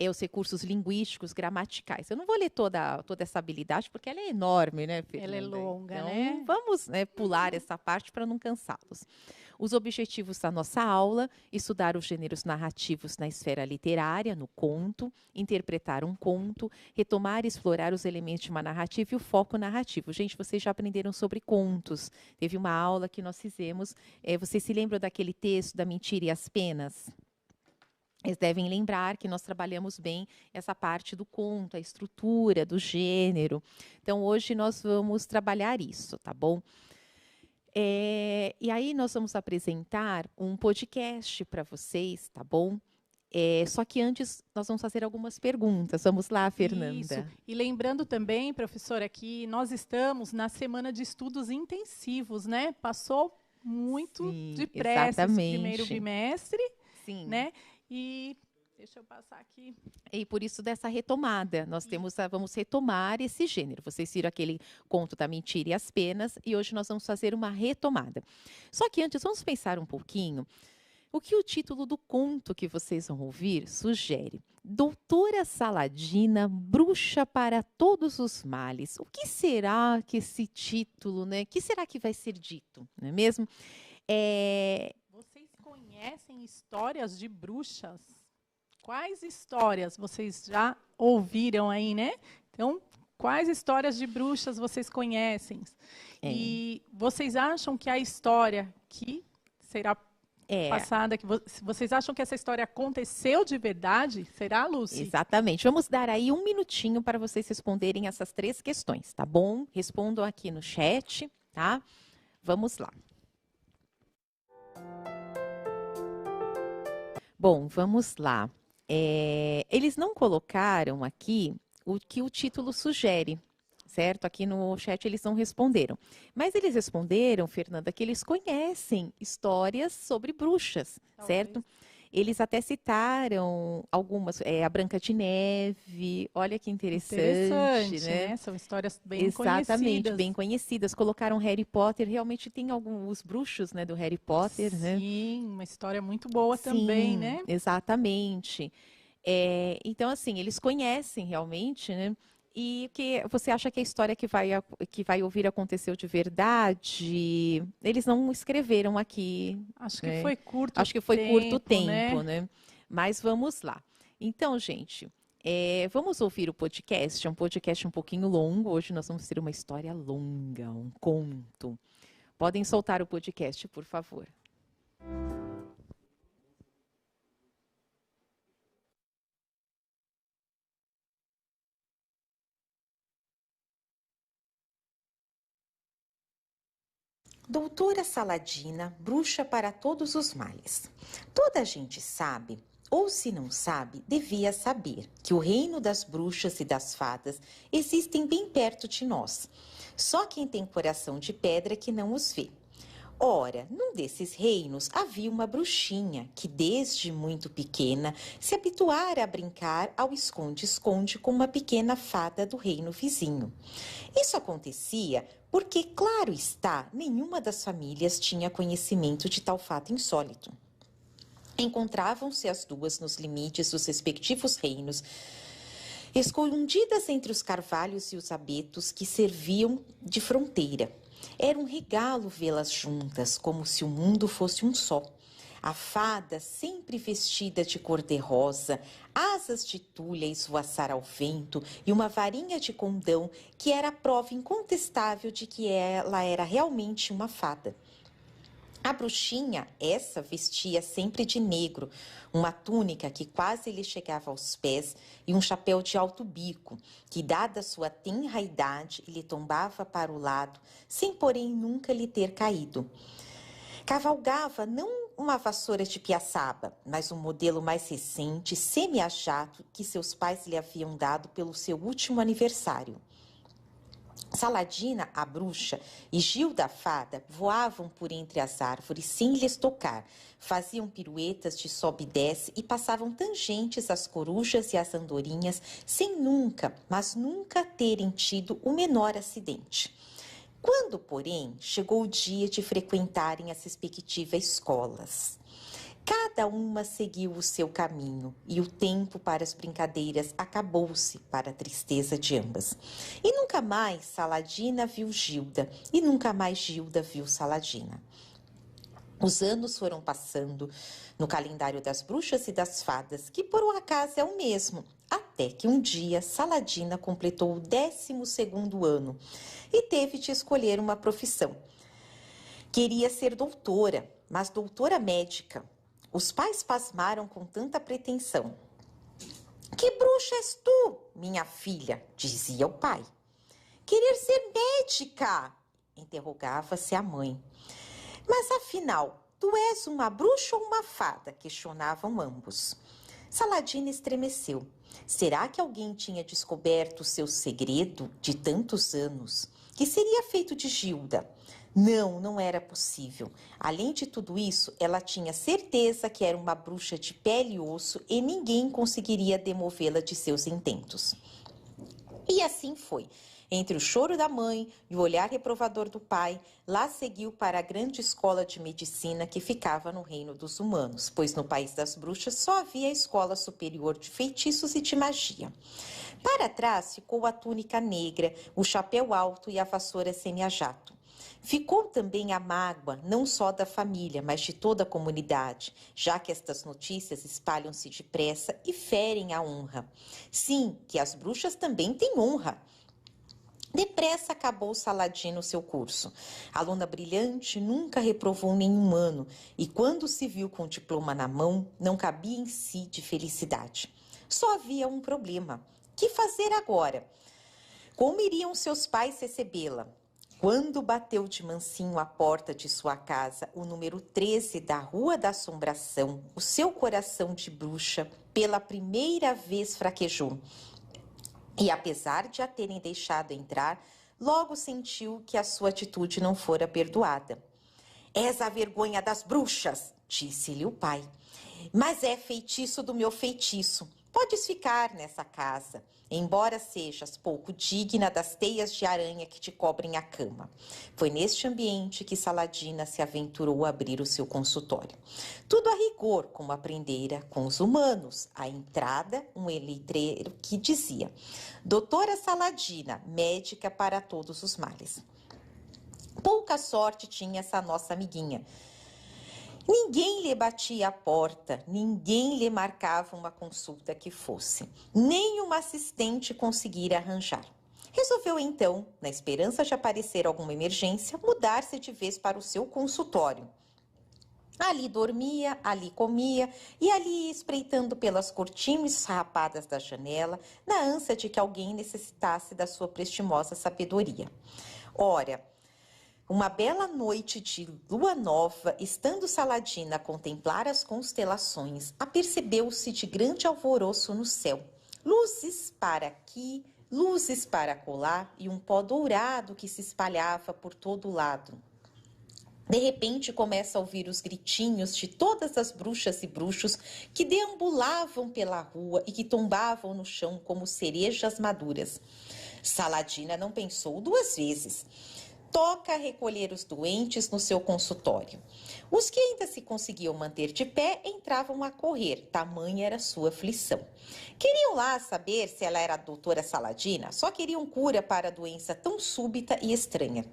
Os recursos linguísticos, gramaticais. Eu não vou ler toda essa habilidade, porque ela é enorme, né, Fernanda? Ela é longa, então, né? Vamos, né, pular essa parte para não cansá-los. Os objetivos da nossa aula: estudar os gêneros narrativos na esfera literária, no conto, interpretar um conto, retomar e explorar os elementos de uma narrativa e o foco narrativo. Gente, vocês já aprenderam sobre contos. Teve uma aula que nós fizemos. Vocês se lembram daquele texto da Mentira e as Penas? Eles devem lembrar que nós trabalhamos bem essa parte do conto, a estrutura, do gênero. Então, hoje nós vamos trabalhar isso, tá bom? E aí nós vamos apresentar um podcast para vocês, tá bom? Só que antes nós vamos fazer algumas perguntas. Vamos lá, Fernanda. Isso. E lembrando também, professora, que nós estamos na semana de estudos intensivos, né? Passou muito Sim, depressa esse exatamente. primeiro bimestre, Sim. né? E deixa eu passar aqui. E por isso dessa retomada, nós vamos retomar esse gênero. Vocês viram aquele conto da mentira e as penas, e hoje nós vamos fazer uma retomada. Só que antes, vamos pensar um pouquinho o que o título do conto que vocês vão ouvir sugere. Doutora Saladina, bruxa para todos os males. O que será que esse título, né? O que será que vai ser dito, não é mesmo? Vocês conhecem histórias de bruxas? Quais histórias vocês já ouviram aí, né? Então, quais histórias de bruxas vocês conhecem? E vocês acham que a história que será passada, que vocês acham que essa história aconteceu de verdade? Será, Lúcia? Exatamente. Vamos dar aí um minutinho para vocês responderem essas 3 questões, tá bom? Respondam aqui no chat, tá? Vamos lá. Bom, vamos lá. Eles não colocaram aqui o que o título sugere, certo? Aqui no chat eles não responderam. Mas eles responderam, Fernanda, que eles conhecem histórias sobre bruxas, certo? Eles até citaram algumas, a Branca de Neve, olha que interessante, né? São histórias bem Exatamente, bem conhecidas. Colocaram Harry Potter, realmente tem alguns bruxos, né, do Harry Potter, né? Sim, uma história muito boa também, né? Exatamente. Então, assim, eles conhecem realmente, né? E que você acha que a história que vai ouvir aconteceu de verdade? Eles não escreveram aqui. Acho que foi curto. Acho que foi curto tempo, né? Mas vamos lá. Então, gente, vamos ouvir o podcast. É um podcast um pouquinho longo. Hoje nós vamos ter uma história longa, um conto. Podem soltar o podcast, por favor. Doutora Saladina, bruxa para todos os males. Toda a gente sabe, ou se não sabe, devia saber, que o reino das bruxas e das fadas existem bem perto de nós. Só quem tem coração de pedra que não os vê. Ora, num desses reinos havia uma bruxinha que desde muito pequena se habituara a brincar ao esconde-esconde com uma pequena fada do reino vizinho. Isso acontecia porque, claro está, nenhuma das famílias tinha conhecimento de tal fato insólito. Encontravam-se as duas nos limites dos respectivos reinos, escondidas entre os carvalhos e os abetos que serviam de fronteira. Era um regalo vê-las juntas, como se o mundo fosse um só. A fada, sempre vestida de cor-de-rosa, asas de tulha a esvoaçar ao vento e uma varinha de condão, que era a prova incontestável de que ela era realmente uma fada. A bruxinha, essa, vestia sempre de negro, uma túnica que quase lhe chegava aos pés e um chapéu de alto bico, que, dada sua tenra idade, lhe tombava para o lado, sem, porém, nunca lhe ter caído. Cavalgava não uma vassoura de piaçaba, mas um modelo mais recente, semi-a-jato, que seus pais lhe haviam dado pelo seu último aniversário. Saladina, a bruxa, e Gilda, a fada, voavam por entre as árvores sem lhes tocar, faziam piruetas de sobe e desce e passavam tangentes às corujas e às andorinhas sem nunca, mas nunca terem tido o menor acidente. Quando, porém, chegou o dia de frequentarem as respectivas escolas, cada uma seguiu o seu caminho e o tempo para as brincadeiras acabou-se para a tristeza de ambas. E nunca mais Saladina viu Gilda e nunca mais Gilda viu Saladina. Os anos foram passando no calendário das bruxas e das fadas, que por um acaso é o mesmo, até que um dia Saladina completou o 12º ano e teve de escolher uma profissão. Queria ser doutora, mas doutora médica. Os pais pasmaram com tanta pretensão. Que bruxa és tu, minha filha? Dizia o pai. Querer ser médica, Interrogava-se a mãe. Mas afinal, tu és uma bruxa ou uma fada? Questionavam ambos. Saladina estremeceu. Será que alguém tinha descoberto o seu segredo de tantos anos? Que seria feito de Gilda? Não, não era possível. Além de tudo isso, ela tinha certeza que era uma bruxa de pele e osso e ninguém conseguiria demovê-la de seus intentos. E assim foi. Entre o choro da mãe e o olhar reprovador do pai, lá seguiu para a grande escola de medicina que ficava no reino dos humanos, pois no país das bruxas só havia a escola superior de feitiços e de magia. Para trás ficou a túnica negra, o chapéu alto e a vassoura semi-jato. Ficou também a mágoa, não só da família, mas de toda a comunidade, já que estas notícias espalham-se depressa e ferem a honra. Sim, que as bruxas também têm honra. Depressa acabou Saladino seu curso. Aluna brilhante, nunca reprovou nenhum ano e quando se viu com o diploma na mão, não cabia em si de felicidade. Só havia um problema. Que fazer agora? Como iriam seus pais recebê-la? Quando bateu de mansinho à porta de sua casa, o número 13 da Rua da Assombração, o seu coração de bruxa, pela primeira vez fraquejou. E apesar de a terem deixado entrar, logo sentiu que a sua atitude não fora perdoada. És a vergonha das bruxas, disse-lhe o pai. Mas é feitiço do meu feitiço. Podes ficar nessa casa, embora sejas pouco digna das teias de aranha que te cobrem a cama. Foi neste ambiente que Saladina se aventurou a abrir o seu consultório. Tudo a rigor, como aprendera com os humanos. À entrada, um letreiro que dizia: Doutora Saladina, médica para todos os males. Pouca sorte tinha essa nossa amiguinha. Ninguém lhe batia a porta, ninguém lhe marcava uma consulta que fosse. Nem uma assistente conseguira arranjar. Resolveu então, na esperança de aparecer alguma emergência, mudar-se de vez para o seu consultório. Ali dormia, ali comia e ali ia espreitando pelas cortinas rapadas da janela, na ânsia de que alguém necessitasse da sua prestimosa sabedoria. Ora, uma bela noite de lua nova, estando Saladina a contemplar as constelações, apercebeu-se de grande alvoroço no céu. Luzes para aqui, luzes para acolá e um pó dourado que se espalhava por todo lado. De repente começa a ouvir os gritinhos de todas as bruxas e bruxos que deambulavam pela rua e que tombavam no chão como cerejas maduras. Saladina não pensou duas vezes. Toca recolher os doentes no seu consultório. Os que ainda se conseguiam manter de pé entravam a correr, tamanha era sua aflição. Queriam lá saber se ela era a doutora Saladina, só queriam cura para a doença tão súbita e estranha.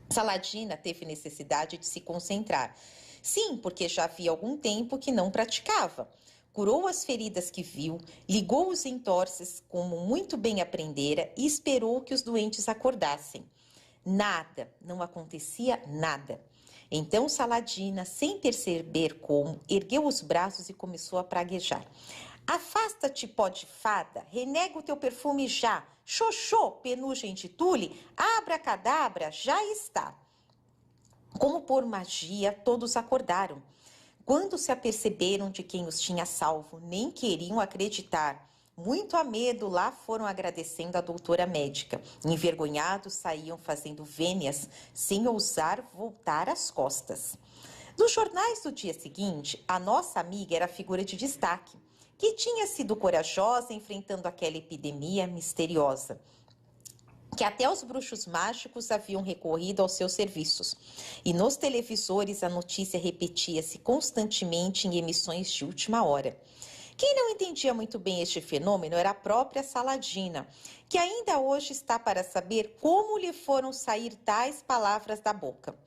Saladina teve necessidade de se concentrar. Sim, porque já havia algum tempo que não praticava. Curou as feridas que viu, ligou os entorces como muito bem aprendera e esperou que os doentes acordassem. Nada, não acontecia nada. Então Saladina, sem perceber como, ergueu os braços e começou a praguejar. Afasta-te, pó de fada, renega o teu perfume já. Xoxô, penugem de tule, abracadabra, já está. Como por magia, todos acordaram. Quando se aperceberam de quem os tinha salvo, nem queriam acreditar. Muito a medo, lá foram agradecendo a doutora médica. Envergonhados, saíam fazendo vênias, sem ousar voltar as costas. Nos jornais do dia seguinte, a nossa amiga era figura de destaque, que tinha sido corajosa enfrentando aquela epidemia misteriosa, que até os bruxos mágicos haviam recorrido aos seus serviços. E nos televisores a notícia repetia-se constantemente em emissões de última hora. Quem não entendia muito bem este fenômeno era a própria Saladina, que ainda hoje está para saber como lhe foram sair tais palavras da boca.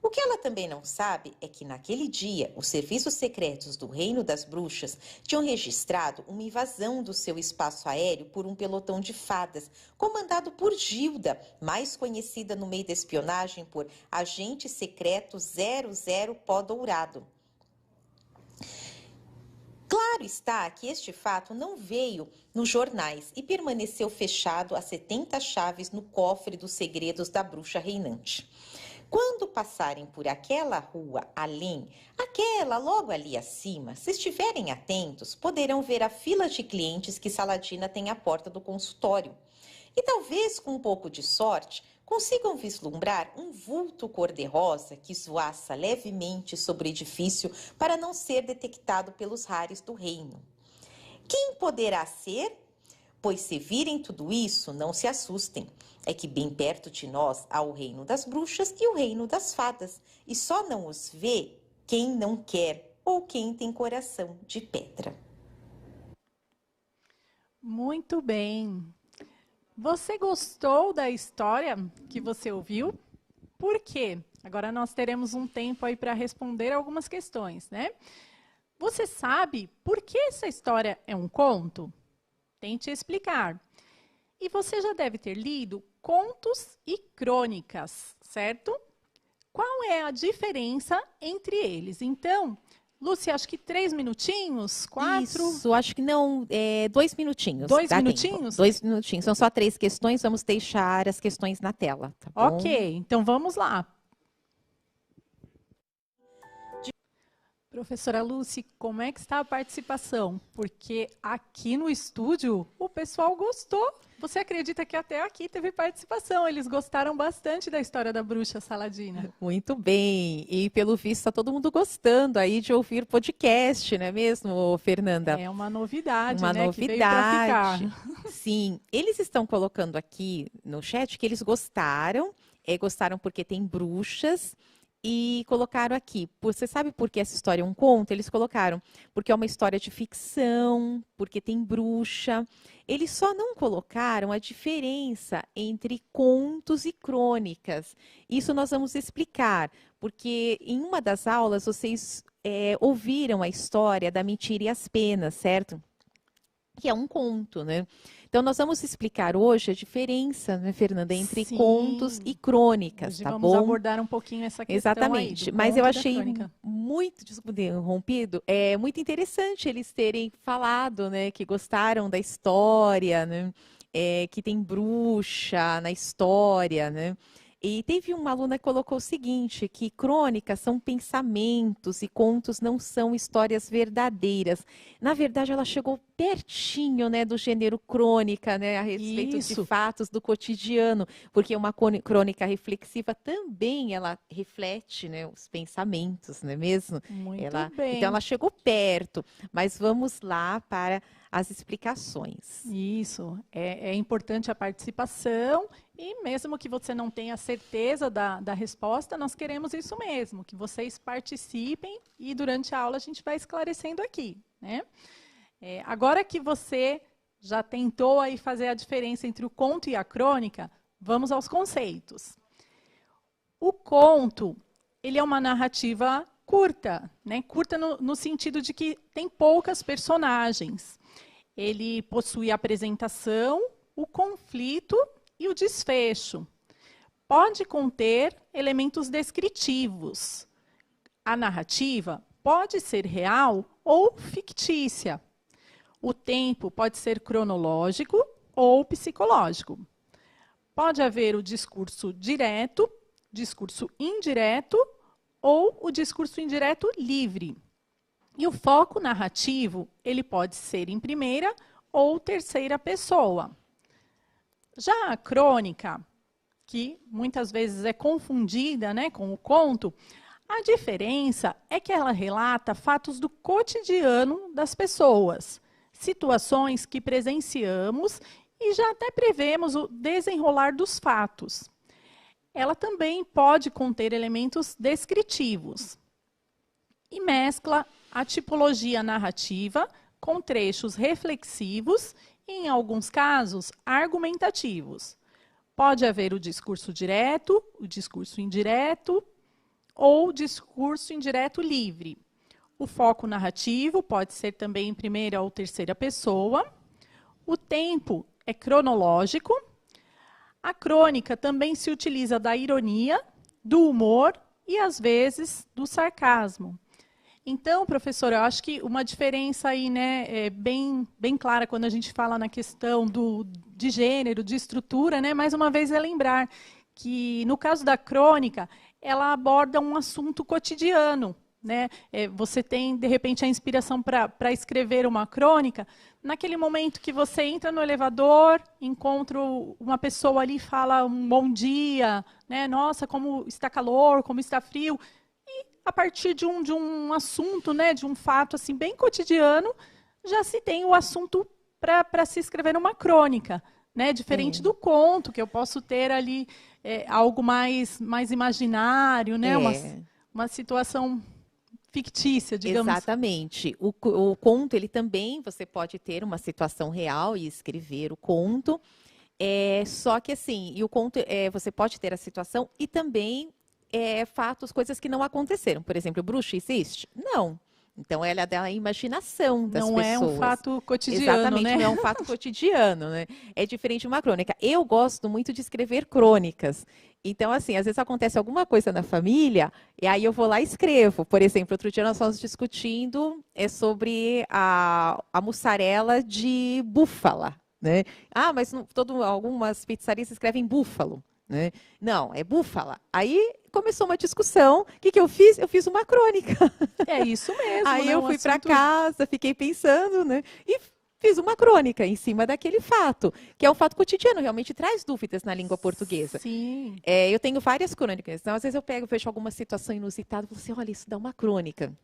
O que ela também não sabe é que naquele dia os serviços secretos do Reino das Bruxas tinham registrado uma invasão do seu espaço aéreo por um pelotão de fadas, comandado por Gilda, mais conhecida no meio da espionagem por Agente Secreto 00 Pó Dourado. Claro Claro está que este fato não veio nos jornais e permaneceu fechado a 70 chaves no cofre dos segredos da bruxa reinante. Quando passarem por aquela rua além, aquela logo ali acima, se estiverem atentos, poderão ver a fila de clientes que Saladina tem à porta do consultório. E talvez, com um pouco de sorte, consigam vislumbrar um vulto cor-de-rosa que esvoaça levemente sobre o edifício para não ser detectado pelos rares do reino. Quem poderá ser? Pois se virem tudo isso, não se assustem. É que bem perto de nós há o reino das bruxas e o reino das fadas, e só não os vê quem não quer ou quem tem coração de pedra. Muito bem. Você gostou da história que você ouviu? Por quê? Agora nós teremos um tempo aí para responder algumas questões, né? Você sabe por que essa história é um conto? Tente explicar. E você já deve ter lido contos e crônicas, certo? Qual é a diferença entre eles? Então, Lúcia, acho que 3 minutinhos, 4? Isso, acho que não, 2 minutinhos. 2 dá minutinhos? Tempo. 2 minutinhos, são só 3 questões, vamos deixar as questões na tela, tá bom? Ok, então vamos lá. Professora Lucy, como é que está a participação? Porque aqui no estúdio o pessoal gostou. Você acredita que até aqui teve participação? Eles gostaram bastante da história da bruxa Saladina. Muito bem. E pelo visto está todo mundo gostando aí de ouvir podcast, não é mesmo, Fernanda? É uma novidade, Uma né? novidade. Que veio pra ficar. Sim, eles estão colocando aqui no chat que eles gostaram porque tem bruxas. E colocaram aqui, você sabe por que essa história é um conto? Eles colocaram, porque é uma história de ficção, porque tem bruxa. Eles só não colocaram a diferença entre contos e crônicas. Isso nós vamos explicar, porque em uma das aulas vocês ouviram a história da Mentira e as Penas, certo? Que é um conto, né? Então, nós vamos explicar hoje a diferença, né, Fernanda, entre Sim. contos e crônicas, Hoje tá vamos bom? abordar um pouquinho essa questão Exatamente. aí, do Mas conto eu e da achei crônica. muito, desculpa ter interrompido, muito interessante eles terem falado, né, que gostaram da história, né, que tem bruxa na história, né? E teve uma aluna que colocou o seguinte, que crônicas são pensamentos e contos não são histórias verdadeiras. Na verdade, ela chegou pertinho, né, do gênero crônica, né, a respeito Isso. de fatos do cotidiano, porque uma crônica reflexiva também ela reflete, né, os pensamentos, não é mesmo? Muito Então, bem. ela chegou perto, mas vamos lá para as explicações. Isso, é importante a participação e mesmo que você não tenha certeza da resposta, nós queremos isso mesmo, que vocês participem e durante a aula a gente vai esclarecendo aqui, né? Agora que você já tentou aí fazer a diferença entre o conto e a crônica, vamos aos conceitos. O conto, ele é uma narrativa curta, né? Curta no sentido de que tem poucas personagens. Ele possui a apresentação, o conflito e o desfecho. Pode conter elementos descritivos. A narrativa pode ser real ou fictícia. O tempo pode ser cronológico ou psicológico. Pode haver o discurso direto, discurso indireto ou o discurso indireto livre. E o foco narrativo, ele pode ser em primeira ou terceira pessoa. Já a crônica, que muitas vezes é confundida, né, com o conto, a diferença é que ela relata fatos do cotidiano das pessoas, situações que presenciamos e já até prevemos o desenrolar dos fatos. Ela também pode conter elementos descritivos e mescla a tipologia narrativa com trechos reflexivos e, em alguns casos, argumentativos. Pode haver o discurso direto, o discurso indireto ou o discurso indireto livre. O foco narrativo pode ser também em primeira ou terceira pessoa. O tempo é cronológico. A crônica também se utiliza da ironia, do humor e, às vezes, do sarcasmo. Então, professora, eu acho que uma diferença aí, né, é bem clara quando a gente fala na questão de gênero, de estrutura, né? Mais uma vez é lembrar que, no caso da crônica, ela aborda um assunto cotidiano, né? Você tem, de repente, a inspiração para escrever uma crônica. Naquele momento que você entra no elevador, encontra uma pessoa ali e fala um bom dia, né? Nossa, como está calor, como está frio. A partir de um assunto, né, de um fato assim bem cotidiano, já se tem o assunto para se escrever uma crônica, né, diferente do conto, que eu posso ter ali algo mais imaginário, né, uma situação fictícia, digamos. Exatamente. O conto, ele também, você pode ter uma situação real e escrever o conto, só que assim, e o conto, você pode ter a situação e também fatos, coisas que não aconteceram. Por exemplo, bruxa existe? Não. Então, ela é da imaginação das pessoas. Não é um fato cotidiano, exatamente, né? não é um fato cotidiano, né? É diferente de uma crônica. Eu gosto muito de escrever crônicas. Então, assim, às vezes acontece alguma coisa na família, e aí eu vou lá e escrevo. Por exemplo, outro dia nós estávamos discutindo sobre a mussarela de búfala, né? Ah, mas algumas pizzarias escrevem búfalo. Né? Não, é búfala. Aí começou uma discussão. O que eu fiz? Eu fiz uma crônica. É isso mesmo. Aí né? eu fui para casa, fiquei pensando, né? E fiz uma crônica em cima daquele fato, que é um fato cotidiano, realmente traz dúvidas na língua portuguesa. Sim. Eu tenho várias crônicas. Então, às vezes eu vejo alguma situação inusitada e falo assim, olha, isso dá uma crônica.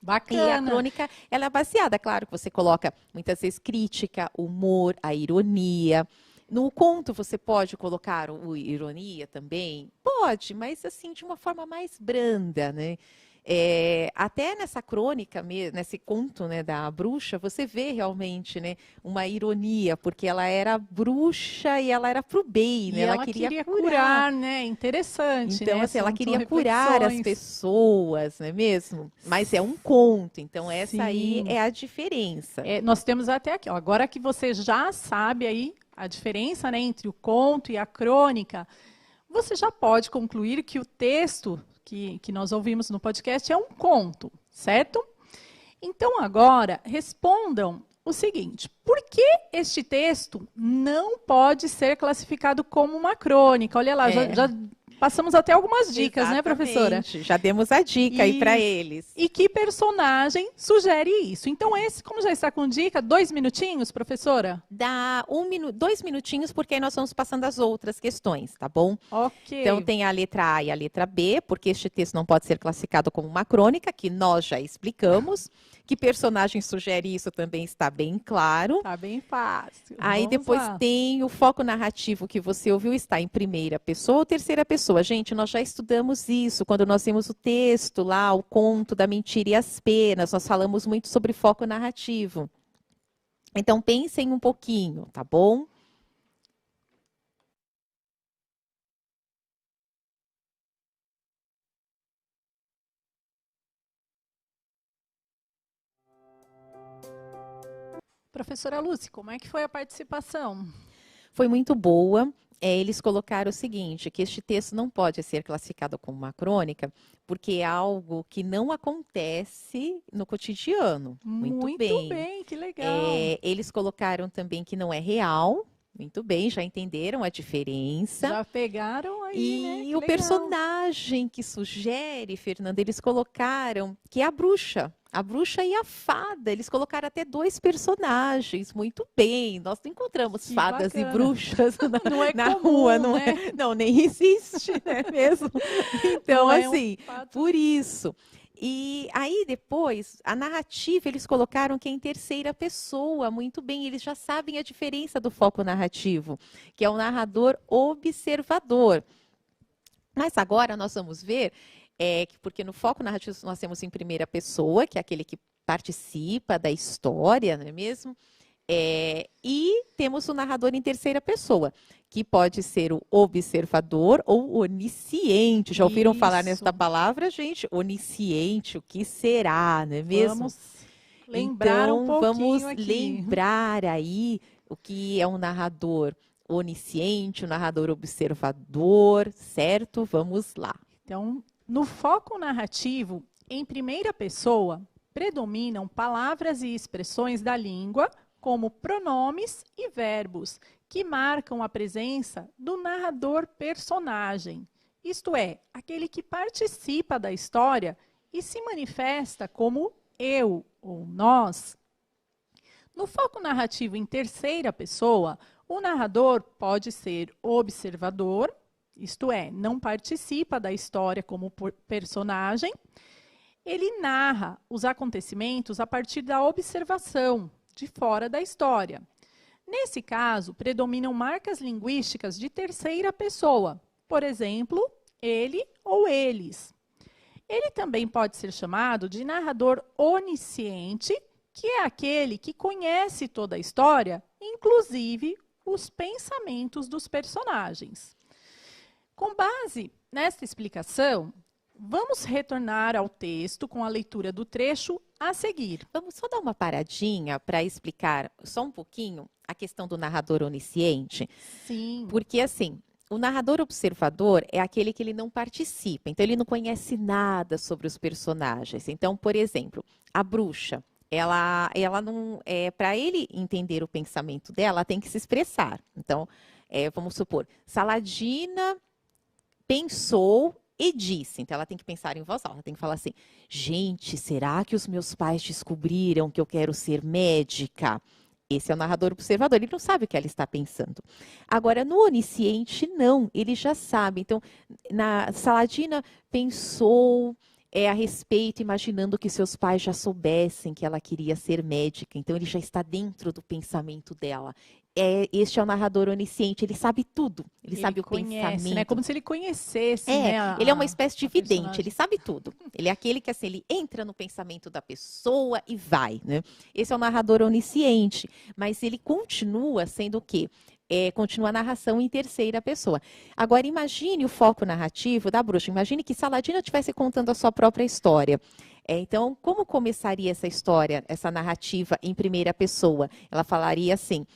Bacana. E a crônica, ela é baseada, claro, que você coloca muitas vezes crítica, humor, a ironia. No conto você pode colocar ironia também? Pode, mas assim, de uma forma mais branda, né? Até nessa crônica, nesse conto, né, da bruxa, você vê realmente, né, uma ironia, porque ela era bruxa e ela era pro bem, né? E ela queria curar, né? Interessante, então, né? assim, ela São queria curar as pessoas, não é mesmo? Mas é um conto, então essa aí é a diferença. Nós temos até aqui, ó, agora que você já sabe aí a diferença, né, entre o conto e a crônica, você já pode concluir que o texto que nós ouvimos no podcast é um conto, certo? Então, agora, respondam o seguinte: por que este texto não pode ser classificado como uma crônica? Olha lá, já passamos até algumas dicas, exatamente, né, professora? Já demos a dica aí para eles. E que personagem sugere isso? Então, como já está com dica, 2 minutinhos, professora? Dá 2 minutinhos, porque aí nós vamos passando as outras questões, tá bom? Ok. Então, tem a letra A e a letra B, porque este texto não pode ser classificado como uma crônica, que nós já explicamos. Que personagem sugere isso também está bem claro. Está bem fácil. Aí depois tem o foco narrativo que você ouviu, está em primeira pessoa ou terceira pessoa. Gente, nós já estudamos isso quando nós vimos o texto lá, o conto da mentira e as penas. Nós falamos muito sobre foco narrativo. Então pensem um pouquinho, tá bom? Professora Lúcia, como é que foi a participação? Foi muito boa. Eles colocaram o seguinte, que este texto não pode ser classificado como uma crônica, porque é algo que não acontece no cotidiano. Muito bem, que legal. Eles colocaram também que não é real. Muito bem, já entenderam a diferença. Já pegaram aí, né? E o personagem que sugere, Fernanda, eles colocaram que é a bruxa. A bruxa e a fada. Eles colocaram até 2 personagens. Muito bem. Nós não encontramos fadas e bruxas na comum, rua. Não, né? não, nem existe, né mesmo? Então, assim, por isso. E aí, depois, a narrativa, eles colocaram que é em terceira pessoa. Muito bem, eles já sabem a diferença do foco narrativo, que é o narrador observador. Mas agora nós vamos ver, porque no foco narrativo nós temos em primeira pessoa, que é aquele que participa da história, não é mesmo? E temos o narrador em terceira pessoa, que pode ser o observador ou onisciente. Já ouviram falar nessa palavra, gente? Onisciente, o que será, não é mesmo? Vamos lembrar um pouquinho vamos aqui. lembrar aí o que é um narrador onisciente, um narrador observador, certo? Vamos lá. Então, no foco narrativo, Em primeira pessoa, predominam palavras e expressões da língua, como pronomes e verbos, que marcam a presença do narrador personagem, isto é, aquele que participa da história e se manifesta como eu ou nós. No foco narrativo em terceira pessoa, o narrador pode ser observador, isto é, não participa da história como personagem. Ele narra os acontecimentos a partir da observação, de fora da história. Nesse caso, predominam marcas linguísticas de terceira pessoa, por exemplo, ele ou eles. Ele também pode ser chamado de narrador onisciente, que é aquele que conhece toda a história, inclusive os pensamentos dos personagens. Com base nesta explicação, vamos retornar ao texto com a leitura do trecho a seguir. Vamos só dar uma paradinha para explicar só um pouquinho a questão do narrador onisciente. Sim. Porque, assim, o narrador observador é aquele que ele não participa, então ele não conhece nada sobre os personagens. Então, por exemplo, a bruxa, ela não, para ele entender o pensamento dela, tem que se expressar. Então, vamos supor, Saladina pensou e disse. Então, ela tem que pensar em voz alta, ela tem que falar assim, gente, será que os meus pais descobriram que eu quero ser médica? Esse é o narrador observador, ele não sabe o que ela está pensando. Agora, no onisciente, não, ele já sabe. Então, Saladina pensou a respeito, imaginando que seus pais já soubessem que ela queria ser médica. Então, ele já está dentro do pensamento dela. Este é o narrador onisciente, ele sabe tudo. Ele sabe o pensamento. Né? Como se ele conhecesse. Né, ele é uma espécie de vidente, personagem. ele sabe tudo. Ele é aquele que assim, ele entra no pensamento da pessoa e vai. Né? Esse é o narrador onisciente, mas ele continua sendo o quê? Continua a narração em terceira pessoa. Agora, imagine o foco narrativo da bruxa. Imagine que Saladina estivesse contando a sua própria história. Então, como começaria essa história, essa narrativa em primeira pessoa? Ela falaria assim...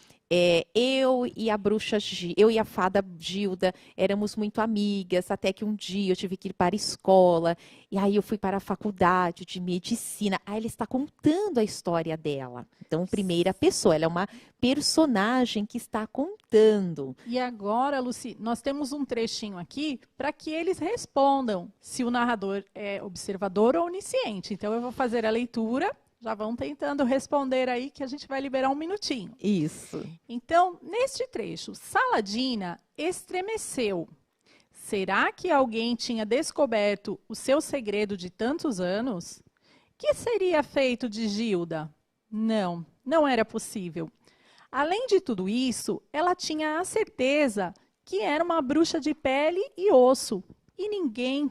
eu e a fada Gilda éramos muito amigas, até que um dia eu tive que ir para a escola, e aí eu fui para a faculdade de medicina. Aí ela está contando a história dela. Então, primeira pessoa, ela é uma personagem que está contando. E agora, Lucy, nós temos um trechinho aqui para que eles respondam se o narrador é observador ou onisciente. Então, eu vou fazer a leitura. Já vão tentando responder aí, que a gente vai liberar um minutinho. Isso. Então, neste trecho, Saladina estremeceu. Será que alguém tinha descoberto o seu segredo de tantos anos? Que seria feito de Gilda? Não, não era possível. Além de tudo isso, ela tinha a certeza que era uma bruxa de pele e osso, e ninguém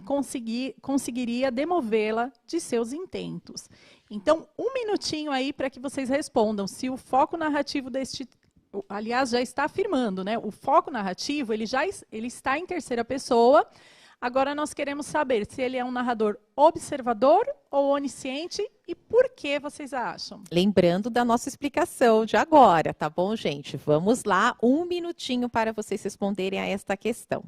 conseguiria demovê-la de seus intentos. Então, um minutinho aí para que vocês respondam se o foco narrativo deste... Aliás, já está afirmando, né? O foco narrativo, ele está em terceira pessoa. Agora, nós queremos saber se ele é um narrador observador ou onisciente e por que vocês acham? Lembrando da nossa explicação de agora, tá bom, gente? Vamos lá, um minutinho para vocês responderem a esta questão.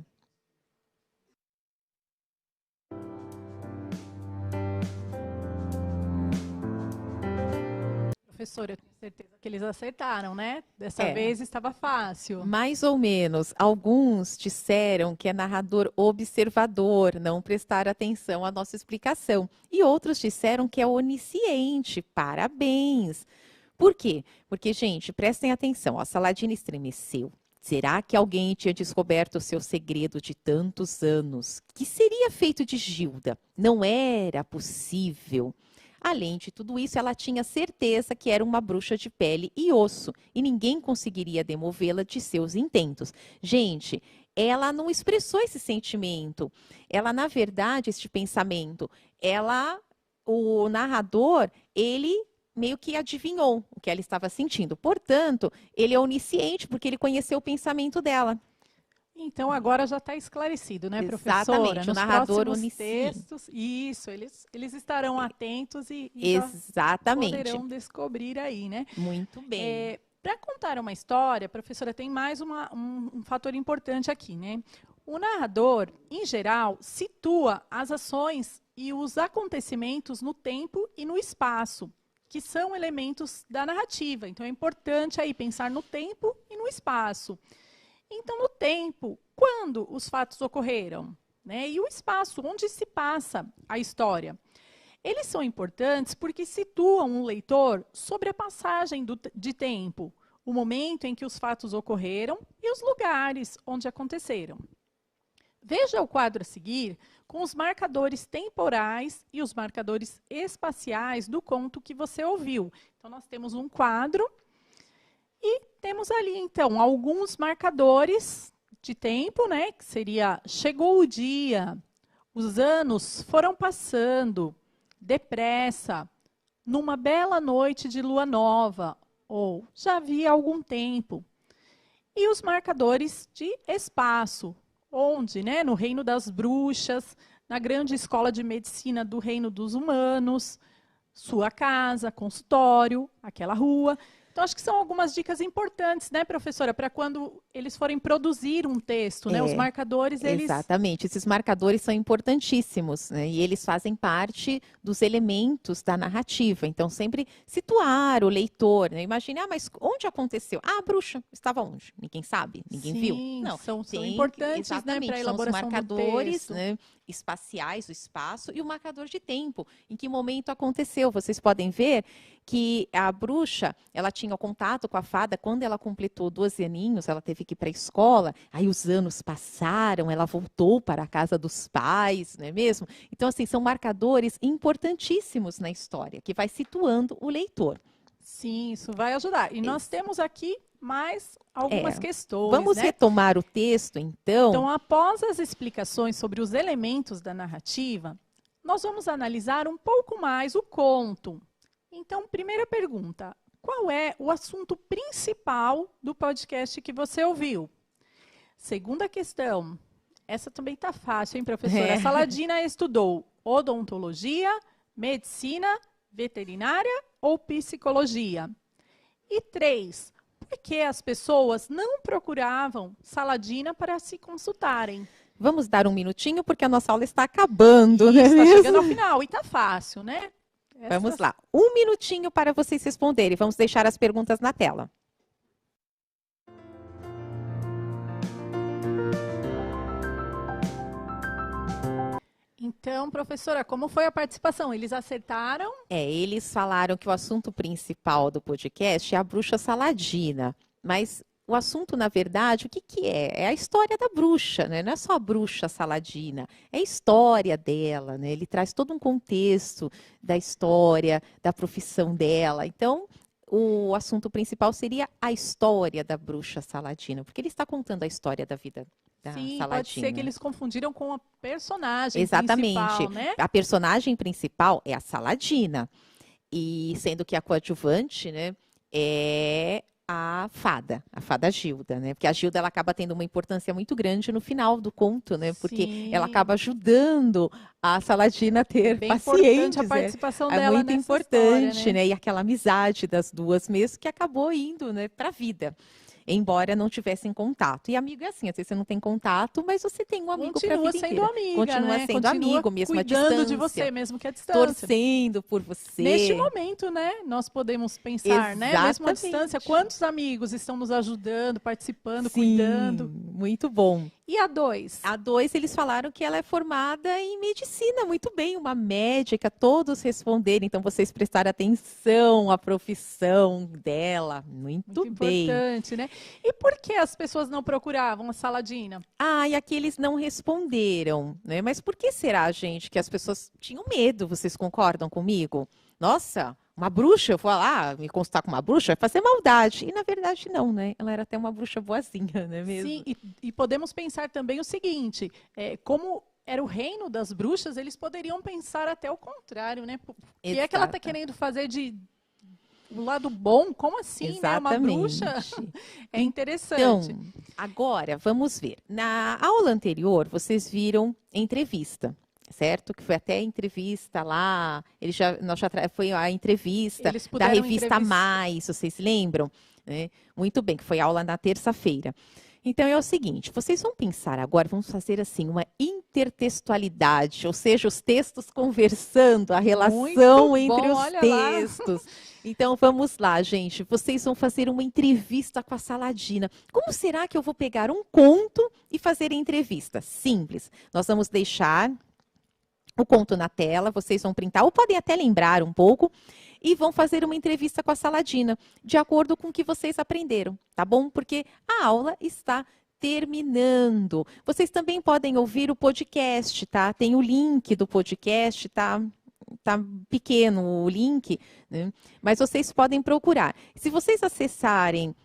Professora, eu tenho certeza que eles acertaram, né? Dessa vez estava fácil. Mais ou menos. Alguns disseram que é narrador observador, não prestar atenção à nossa explicação. E outros disseram que é onisciente. Parabéns! Por quê? Porque, gente, prestem atenção. A Saladina estremeceu. Será que alguém tinha descoberto o seu segredo de tantos anos? Que seria feito de Gilda? Não era possível. Além de tudo isso, ela tinha certeza que era uma bruxa de pele e osso e ninguém conseguiria demovê-la de seus intentos. Gente, ela não expressou esse sentimento. Ela, na verdade, este pensamento, o narrador, ele meio que adivinhou o que ela estava sentindo. Portanto, ele é onisciente porque ele conheceu o pensamento dela. Então, agora já está esclarecido, né, professora? Exatamente, o narrador onisciente. Textos, isso, eles estarão atentos e Exatamente. poderão descobrir aí, né? Muito bem. Para contar uma história, professora, tem mais um fator importante aqui, né? O narrador, em geral, situa as ações e os acontecimentos no tempo e no espaço, que são elementos da narrativa. Então, é importante aí pensar no tempo e no espaço. Então, no tempo, quando os fatos ocorreram, né? E o espaço, onde se passa a história. Eles são importantes porque situam o leitor sobre a passagem de tempo, o momento em que os fatos ocorreram e os lugares onde aconteceram. Veja o quadro a seguir com os marcadores temporais e os marcadores espaciais do conto que você ouviu. Então, nós temos um quadro e temos ali, então, alguns marcadores de tempo, né? Que seria, chegou o dia, os anos foram passando, depressa, numa bela noite de lua nova, ou já havia algum tempo. E os marcadores de espaço, onde, né, no reino das bruxas, na grande escola de medicina do reino dos humanos, sua casa, consultório, aquela rua. Então, acho que são algumas dicas importantes, né, professora, para quando eles forem produzir um texto, né? Os marcadores, eles... Exatamente, esses marcadores são importantíssimos, né? E eles fazem parte dos elementos da narrativa. Então, sempre situar o leitor, né? Imagine, mas onde aconteceu? A bruxa estava onde? Ninguém sabe? Ninguém viu? Não, são importantes, né, para a elaboração são os marcadores, do texto. né, espaciais, o espaço, e o marcador de tempo, em que momento aconteceu. Vocês podem ver que a bruxa, ela tinha contato com a fada quando ela completou 12 aninhos, ela teve que ir para a escola, aí os anos passaram, ela voltou para a casa dos pais, não é mesmo? Então, assim, são marcadores importantíssimos na história, que vai situando o leitor. Sim, isso vai ajudar. E nós temos aqui mais algumas questões. Vamos, né, retomar o texto, então. Então, após as explicações sobre os elementos da narrativa, nós vamos analisar um pouco mais o conto. Então, primeira pergunta, qual é o assunto principal do podcast que você ouviu? Segunda questão, essa também está fácil, hein, professora? A Saladina estudou odontologia, medicina, veterinária ou psicologia? E 3, por que as pessoas não procuravam Saladina para se consultarem? Vamos dar um minutinho, porque a nossa aula está acabando, né? Está chegando ao final, e está fácil, né? Vamos lá, um minutinho para vocês responderem. Vamos deixar as perguntas na tela. Então, professora, como foi a participação? Eles acertaram? Eles falaram que o assunto principal do podcast é a bruxa Saladina, mas o assunto, na verdade, o que é? É a história da bruxa, né? Não é só a bruxa Saladina, é a história dela, né? Ele traz todo um contexto da história, da profissão dela. Então, o assunto principal seria a história da bruxa Saladina, porque ele está contando a história da vida da Saladina. Pode ser que eles confundiram com a personagem Principal, né? A personagem principal é a Saladina, e sendo que a coadjuvante, né, é a fada Gilda, né? Porque a Gilda, ela acaba tendo uma importância muito grande no final do conto, né? Porque ela acaba ajudando a Saladina a ter pacientes. A participação dela é muito importante, história, né? E aquela amizade das duas mesmo que acabou indo, né, para a vida, embora não tivessem contato. E amigo é assim, às vezes você não tem contato, mas você tem um amigo para a vida inteira. Continua sendo amigo, mesmo à distância. Cuidando de você, mesmo que à distância. Torcendo por você. Neste momento, né, nós podemos pensar, né, mesmo à distância, quantos amigos estão nos ajudando, participando, cuidando. Muito bom. E a 2? A 2, eles falaram que ela é formada em medicina, muito bem, uma médica, todos responderam, então vocês prestaram atenção à profissão dela, muito bem. Importante, né? E por que as pessoas não procuravam a Saladina? E aqui eles não responderam, né? Mas por que será, gente, que as pessoas tinham medo? Vocês concordam comigo? Nossa, uma bruxa, eu vou lá me consultar com uma bruxa, vai fazer maldade. E na verdade não, né? Ela era até uma bruxa boazinha, não é mesmo? Sim, e podemos pensar também o seguinte, como era o reino das bruxas, eles poderiam pensar até o contrário, né? O que é que ela está querendo fazer de o lado bom? Como assim, né? Uma bruxa? É interessante. Então, agora, vamos ver. Na aula anterior, vocês viram entrevista, certo? Que foi até a entrevista lá, foi a entrevista da revista Mais, vocês lembram? Muito bem, que foi aula na terça-feira. Então é o seguinte, vocês vão pensar agora, vamos fazer assim uma intertextualidade, ou seja, os textos conversando, a relação entre os textos. Então vamos lá, gente, vocês vão fazer uma entrevista com a Saladina. Como será que eu vou pegar um conto e fazer a entrevista? Simples, nós vamos deixar o conto na tela, vocês vão printar, ou podem até lembrar um pouco, e vão fazer uma entrevista com a Saladina, de acordo com o que vocês aprenderam, tá bom? Porque a aula está terminando. Vocês também podem ouvir o podcast, tá? Tem o link do podcast, tá pequeno o link, né? Mas vocês podem procurar. Se vocês acessarem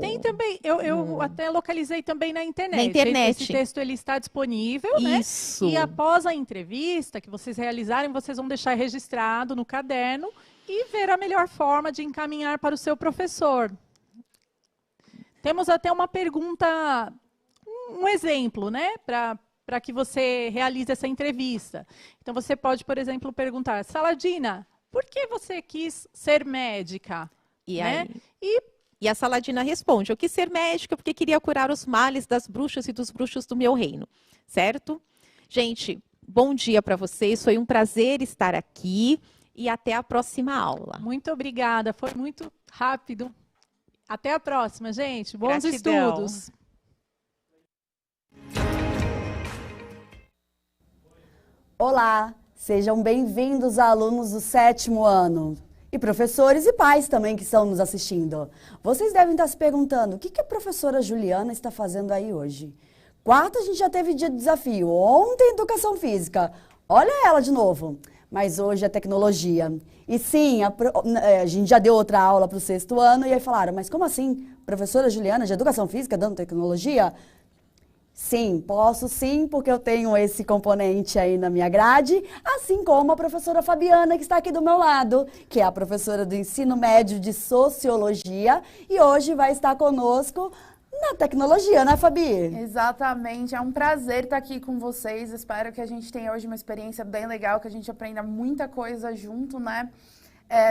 Tem também, eu até localizei também na internet. Na internet. Esse texto ele está disponível, Isso. né? E após a entrevista que vocês realizarem, vocês vão deixar registrado no caderno e ver a melhor forma de encaminhar para o seu professor. Temos até uma pergunta, um exemplo, né? Para que você realize essa entrevista. Então, você pode, por exemplo, perguntar, Saladina, por que você quis ser médica? E né? aí? E a Saladina responde, eu quis ser médica porque queria curar os males das bruxas e dos bruxos do meu reino, certo? Gente, bom dia para vocês, foi um prazer estar aqui e até a próxima aula. Muito obrigada, foi muito rápido. Até a próxima, gente. Bons Gratidão. estudos. Olá, sejam bem-vindos alunos do 7º ano. E professores e pais também que estão nos assistindo. Vocês devem estar se perguntando, o que a professora Juliana está fazendo aí hoje? Quarta, a gente já teve dia de desafio. Ontem, educação física. Olha ela de novo. Mas hoje é tecnologia. E sim, a gente já deu outra aula para o 6º ano e aí falaram, mas como assim? Professora Juliana de educação física dando tecnologia? Sim, posso sim, porque eu tenho esse componente aí na minha grade, assim como a professora Fabiana, que está aqui do meu lado, que é a professora do ensino médio de Sociologia, e hoje vai estar conosco na tecnologia, né, Fabi? Exatamente, é um prazer estar aqui com vocês, espero que a gente tenha hoje uma experiência bem legal, que a gente aprenda muita coisa junto, né?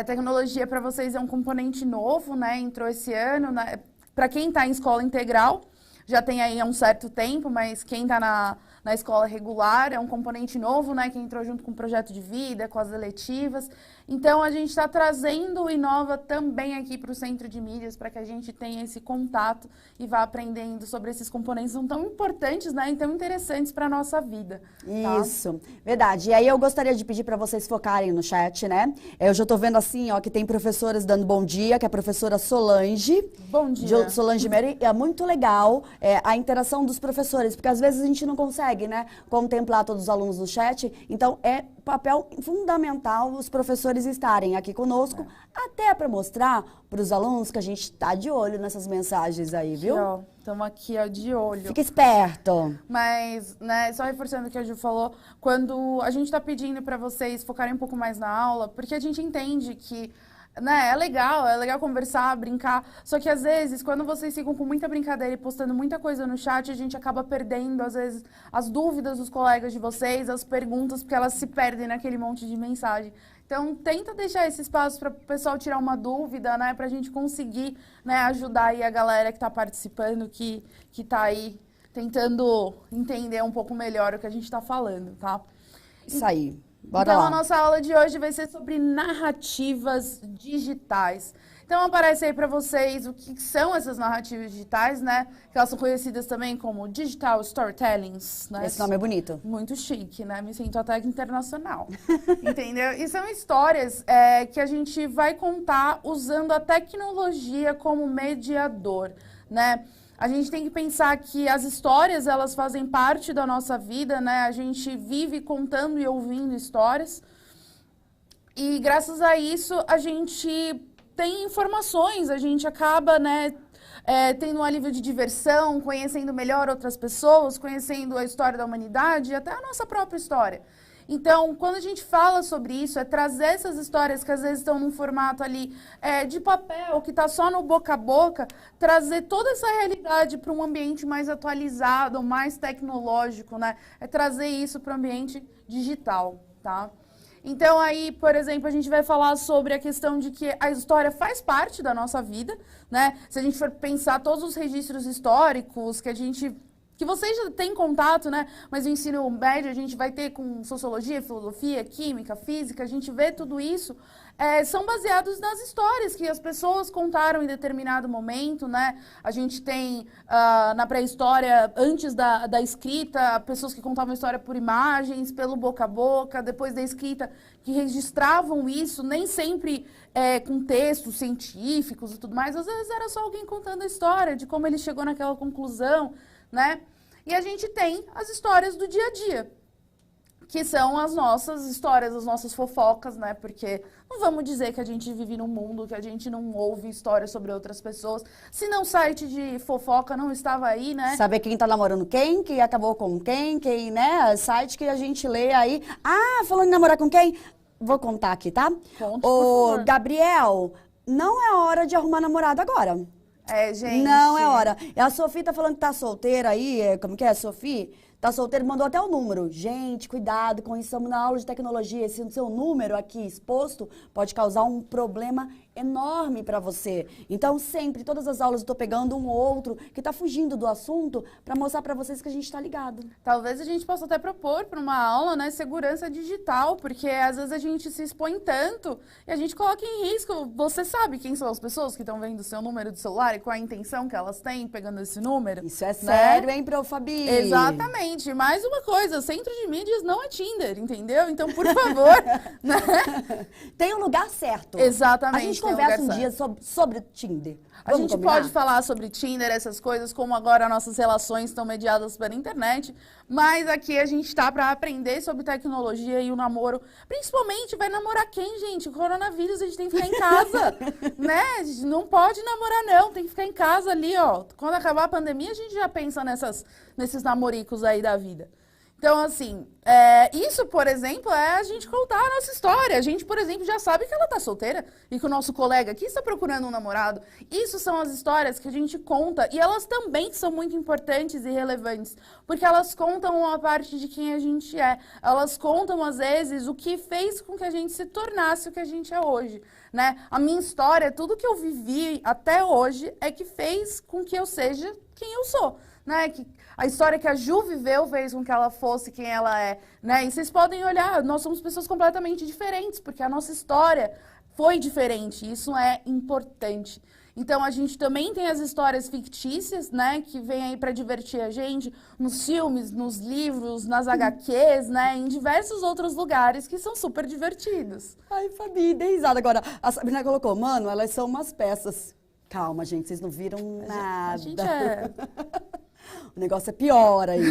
Tecnologia para vocês é um componente novo, né, entrou esse ano, né? Para quem está em escola integral, já tem aí há um certo tempo, mas quem está na escola regular é um componente novo, né, que entrou junto com o projeto de vida, com as eletivas. Então, a gente está trazendo o Inova também aqui para o Centro de Mídias, para que a gente tenha esse contato e vá aprendendo sobre esses componentes que são tão importantes, né, e tão interessantes para a nossa vida. Tá? Isso, verdade. E aí eu gostaria de pedir para vocês focarem no chat, né? Eu já estou vendo assim, ó, que tem professoras dando bom dia, que é a professora Solange. Bom dia. Solange Mary. É muito legal a interação dos professores, porque às vezes a gente não consegue, né, contemplar todos os alunos no chat. Então, é papel fundamental os professores estarem aqui conosco, até para mostrar para os alunos que a gente está de olho nessas mensagens aí, viu? Estamos aqui, ó, de olho. Fica esperto. Mas, né, só reforçando o que a Ju falou, quando a gente está pedindo para vocês focarem um pouco mais na aula, porque a gente entende que, né, é legal conversar, brincar, só que às vezes, quando vocês ficam com muita brincadeira e postando muita coisa no chat, a gente acaba perdendo, às vezes, as dúvidas dos colegas de vocês, as perguntas, porque elas se perdem naquele monte de mensagem. Então, tenta deixar esse espaço para o pessoal tirar uma dúvida, né, para a gente conseguir, né, ajudar aí a galera que está participando, que está aí tentando entender um pouco melhor o que a gente está falando, tá? Isso aí. Bora então, lá. a nossa aula de hoje vai ser sobre narrativas digitais. Então, aparece aí para vocês o que são essas narrativas digitais, né? Que elas são conhecidas também como digital storytellings, né? Esse nome é bonito. Muito chique, né? Me sinto até internacional. Entendeu? E são histórias que a gente vai contar usando a tecnologia como mediador, né? A gente tem que pensar que as histórias, elas fazem parte da nossa vida, né? A gente vive contando e ouvindo histórias. E graças a isso, a gente tem informações, a gente acaba, né, tendo um alívio de diversão, conhecendo melhor outras pessoas, conhecendo a história da humanidade e até a nossa própria história. Então, quando a gente fala sobre isso, é trazer essas histórias que às vezes estão num formato ali de papel, que está só no boca a boca, trazer toda essa realidade para um ambiente mais atualizado, mais tecnológico, né? É trazer isso para o ambiente digital, tá? Então aí, por exemplo, a gente vai falar sobre a questão de que a história faz parte da nossa vida, né? Se a gente for pensar todos os registros históricos que vocês já têm contato, né? Mas o ensino médio a gente vai ter com sociologia, filosofia, química, física, a gente vê tudo isso, são baseados nas histórias que as pessoas contaram em determinado momento, né? A gente tem na pré-história, antes da escrita, pessoas que contavam a história por imagens, pelo boca a boca, depois da escrita, que registravam isso, nem sempre com textos científicos e tudo mais, às vezes era só alguém contando a história de como ele chegou naquela conclusão, né? E a gente tem as histórias do dia a dia, que são as nossas histórias, as nossas fofocas, né? Porque não vamos dizer que a gente vive num mundo que a gente não ouve histórias sobre outras pessoas. Se não, o site de fofoca não estava aí, né? Saber quem tá namorando quem, que acabou com quem, né? Site que a gente lê aí. Ah, falando em namorar com quem? Vou contar aqui, tá? Conte, por favor. Gabriel, não é hora de arrumar namorado agora. Gente. Não é hora. E a Sofia tá falando que tá solteira aí, como que é, Sofia? Tá solteira, mandou até o número. Gente, cuidado com isso, estamos na aula de tecnologia. Esse seu número aqui exposto pode causar um problema enorme para você. Então, sempre, todas as aulas eu tô pegando um ou outro que tá fugindo do assunto para mostrar para vocês que a gente tá ligado. Talvez a gente possa até propor para uma aula, né, segurança digital, porque às vezes a gente se expõe tanto e a gente coloca em risco. Você sabe quem são as pessoas que estão vendo o seu número de celular e qual a intenção que elas têm pegando esse número? Isso é sério, hein, Fabi? Exatamente. Mais uma coisa, centro de mídias não é Tinder, entendeu? Então, por favor, né? Tem um lugar certo. Exatamente. A gente conversa um dia sobre o Tinder. A gente pode falar sobre Tinder, essas coisas, como agora nossas relações estão mediadas pela internet, mas aqui a gente tá para aprender sobre tecnologia e o namoro. Principalmente, vai namorar quem, gente? O coronavírus, a gente tem que ficar em casa, né? A gente não pode namorar, não. Tem que ficar em casa ali, ó. Quando acabar a pandemia, a gente já pensa nesses namoricos aí da vida. Então, assim, isso, por exemplo, é a gente contar a nossa história. A gente, por exemplo, já sabe que ela tá solteira e que o nosso colega aqui está procurando um namorado. Isso são as histórias que a gente conta e elas também são muito importantes e relevantes, porque elas contam uma parte de quem a gente é. Elas contam, às vezes, o que fez com que a gente se tornasse o que a gente é hoje, né? A minha história, tudo que eu vivi até hoje é que fez com que eu seja quem eu sou, né? A história que a Ju viveu fez com que ela fosse quem ela é, né? E vocês podem olhar, nós somos pessoas completamente diferentes, porque a nossa história foi diferente, isso é importante. Então, a gente também tem as histórias fictícias, né? Que vêm aí para divertir a gente, nos filmes, nos livros, nas HQs, né? Em diversos outros lugares que são super divertidos. Ai, Fabi, dei risada. Agora, a Sabrina colocou, mano, elas são umas peças. Calma, gente, vocês não viram nada. A gente O negócio é pior aí.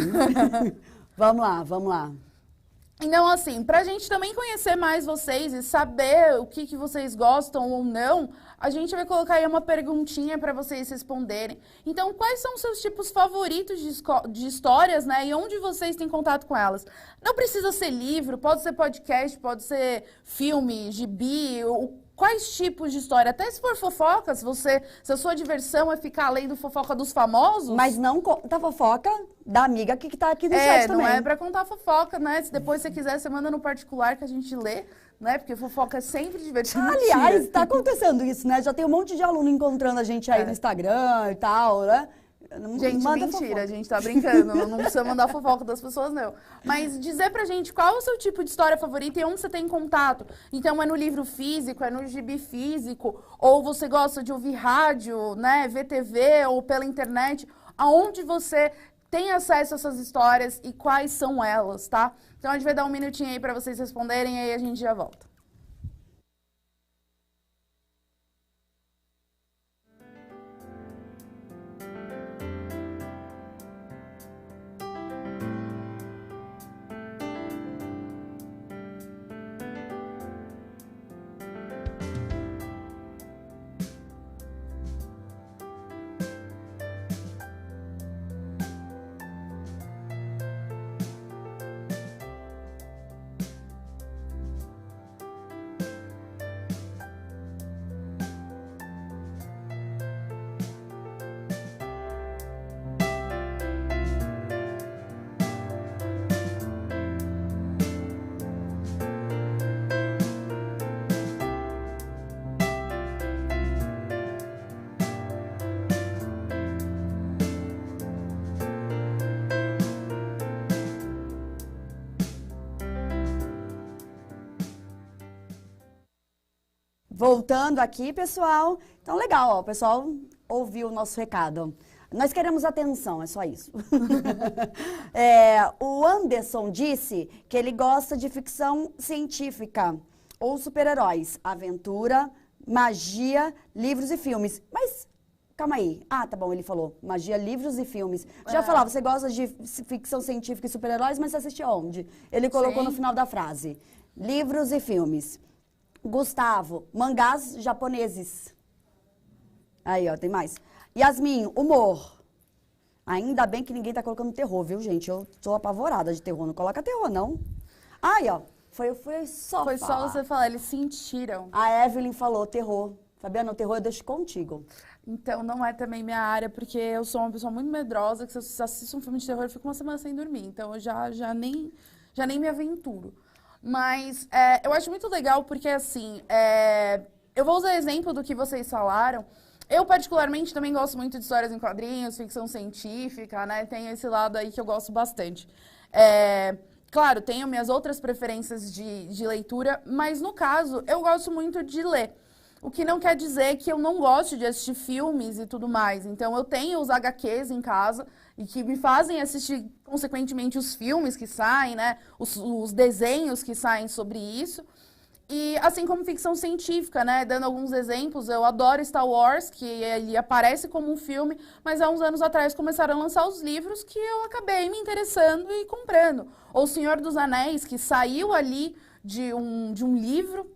Vamos lá. Então, assim, pra gente também conhecer mais vocês e saber o que vocês gostam ou não, a gente vai colocar aí uma perguntinha para vocês responderem. Então, quais são os seus tipos favoritos de histórias, né? E onde vocês têm contato com elas? Não precisa ser livro, pode ser podcast, pode ser filme, gibi, quais tipos de história? Até se for fofoca, se a sua diversão é ficar lendo fofoca dos famosos... Mas não conta fofoca da amiga que tá aqui no chat também. Não é pra contar fofoca, né? Se depois você quiser, você manda no particular que a gente lê, né? Porque fofoca é sempre divertido. Aliás, tá acontecendo isso, né? Já tem um monte de aluno encontrando a gente aí no Instagram e tal, né? Gente, mentira, fofoca. A gente tá brincando, não precisa mandar fofoca das pessoas, não. Mas dizer pra gente qual é o seu tipo de história favorita e onde você tem contato. Então, é no livro físico, é no gibi físico, ou você gosta de ouvir rádio, né, ver TV, ou pela internet, aonde você tem acesso a essas histórias e quais são elas, tá? Então, a gente vai dar um minutinho aí pra vocês responderem e aí a gente já volta. Voltando aqui, pessoal. Então, legal, ó, o pessoal ouviu o nosso recado. Nós queremos atenção, é só isso. O Anderson disse que ele gosta de ficção científica ou super-heróis, aventura, magia, livros e filmes. Mas, calma aí. Ah, tá bom, ele falou. Magia, livros e filmes. Já falava, você gosta de ficção científica e super-heróis, mas você assiste aonde? Ele colocou no final da frase. Livros e filmes. Gustavo, mangás japoneses. Aí, ó, tem mais. Yasmin, humor. Ainda bem que ninguém tá colocando terror, viu, gente? Eu tô apavorada de terror. Não coloca terror, não. Aí, ó. Foi só Foi falar. só você falar, eles sentiram. A Evelyn falou terror. Fabiana, o terror eu deixo contigo. Então, não é também minha área, porque eu sou uma pessoa muito medrosa, que se eu assisto um filme de terror, eu fico uma semana sem dormir. Então, eu já nem me aventuro. Mas eu acho muito legal, porque, assim, eu vou usar exemplo do que vocês falaram. Eu, particularmente, também gosto muito de histórias em quadrinhos, ficção científica, né? Tem esse lado aí que eu gosto bastante. Claro, tenho minhas outras preferências de leitura, mas, no caso, eu gosto muito de ler. O que não quer dizer que eu não gosto de assistir filmes e tudo mais. Então, eu tenho os HQs em casa e que me fazem assistir, consequentemente, os filmes que saem, né? Os desenhos que saem sobre isso. E assim como ficção científica, né? Dando alguns exemplos, eu adoro Star Wars, que ele aparece como um filme, mas há uns anos atrás começaram a lançar os livros que eu acabei me interessando e comprando. Ou Senhor dos Anéis, que saiu ali de um livro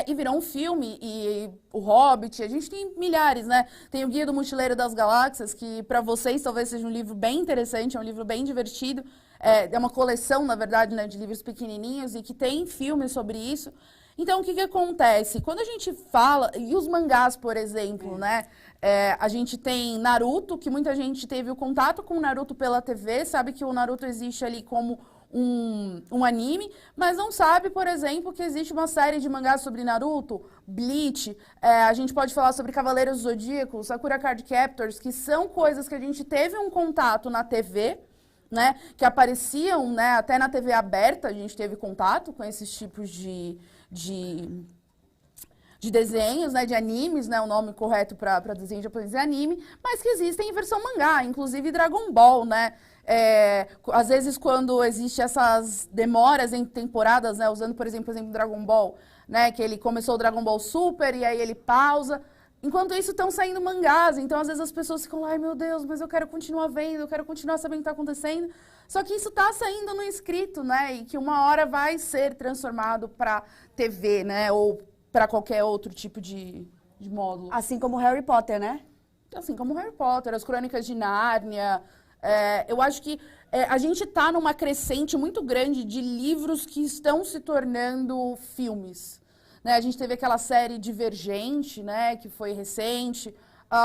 e virou um filme, e o Hobbit, a gente tem milhares, né? Tem o Guia do Mochileiro das Galáxias, que para vocês talvez seja um livro bem interessante, é um livro bem divertido. É uma coleção, na verdade, né, de livros pequenininhos e que tem filmes sobre isso. Então, o que acontece? Quando a gente fala... E os mangás, por exemplo, né? A gente tem Naruto, que muita gente teve o contato com o Naruto pela TV, sabe que o Naruto existe ali como um anime, mas não sabe, por exemplo, que existe uma série de mangás sobre Naruto, Bleach, a gente pode falar sobre Cavaleiros do Zodíaco, Sakura Card Captors, que são coisas que a gente teve um contato na TV, né, que apareciam, né, até na TV aberta, a gente teve contato com esses tipos de desenhos, né, de animes, né, o nome correto para desenho japonês é anime, mas que existem em versão mangá, inclusive Dragon Ball, né, às vezes quando existe essas demoras em temporadas, né, usando, por exemplo, Dragon Ball, né, que ele começou o Dragon Ball Super e aí ele pausa. Enquanto isso, estão saindo mangás. Então, às vezes, as pessoas ficam lá, ai, meu Deus, mas eu quero continuar vendo, eu quero continuar sabendo o que está acontecendo. Só que isso está saindo no escrito, né? E que uma hora vai ser transformado para TV, né? Ou para qualquer outro tipo de módulo. Assim como Harry Potter, né? Assim como Harry Potter, as Crônicas de Nárnia. Eu acho que a gente está numa crescente muito grande de livros que estão se tornando filmes. Né, a gente teve aquela série Divergente, né, que foi recente,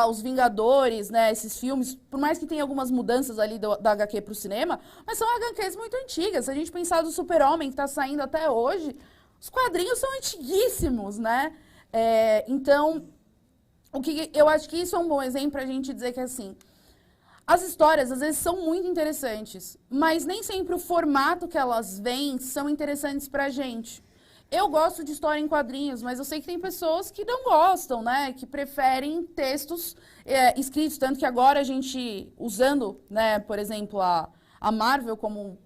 Os Vingadores, né, esses filmes, por mais que tenha algumas mudanças ali da HQ para o cinema, mas são HQs muito antigas. Se a gente pensar do Super-Homem, que está saindo até hoje, os quadrinhos são antiguíssimos, né? Então, eu acho que isso é um bom exemplo para a gente dizer que, assim, as histórias, às vezes, são muito interessantes, mas nem sempre o formato que elas vêm são interessantes para a gente. Eu gosto de história em quadrinhos, mas eu sei que tem pessoas que não gostam, né? Que preferem textos escritos. Tanto que agora a gente, usando, né, por exemplo, a Marvel como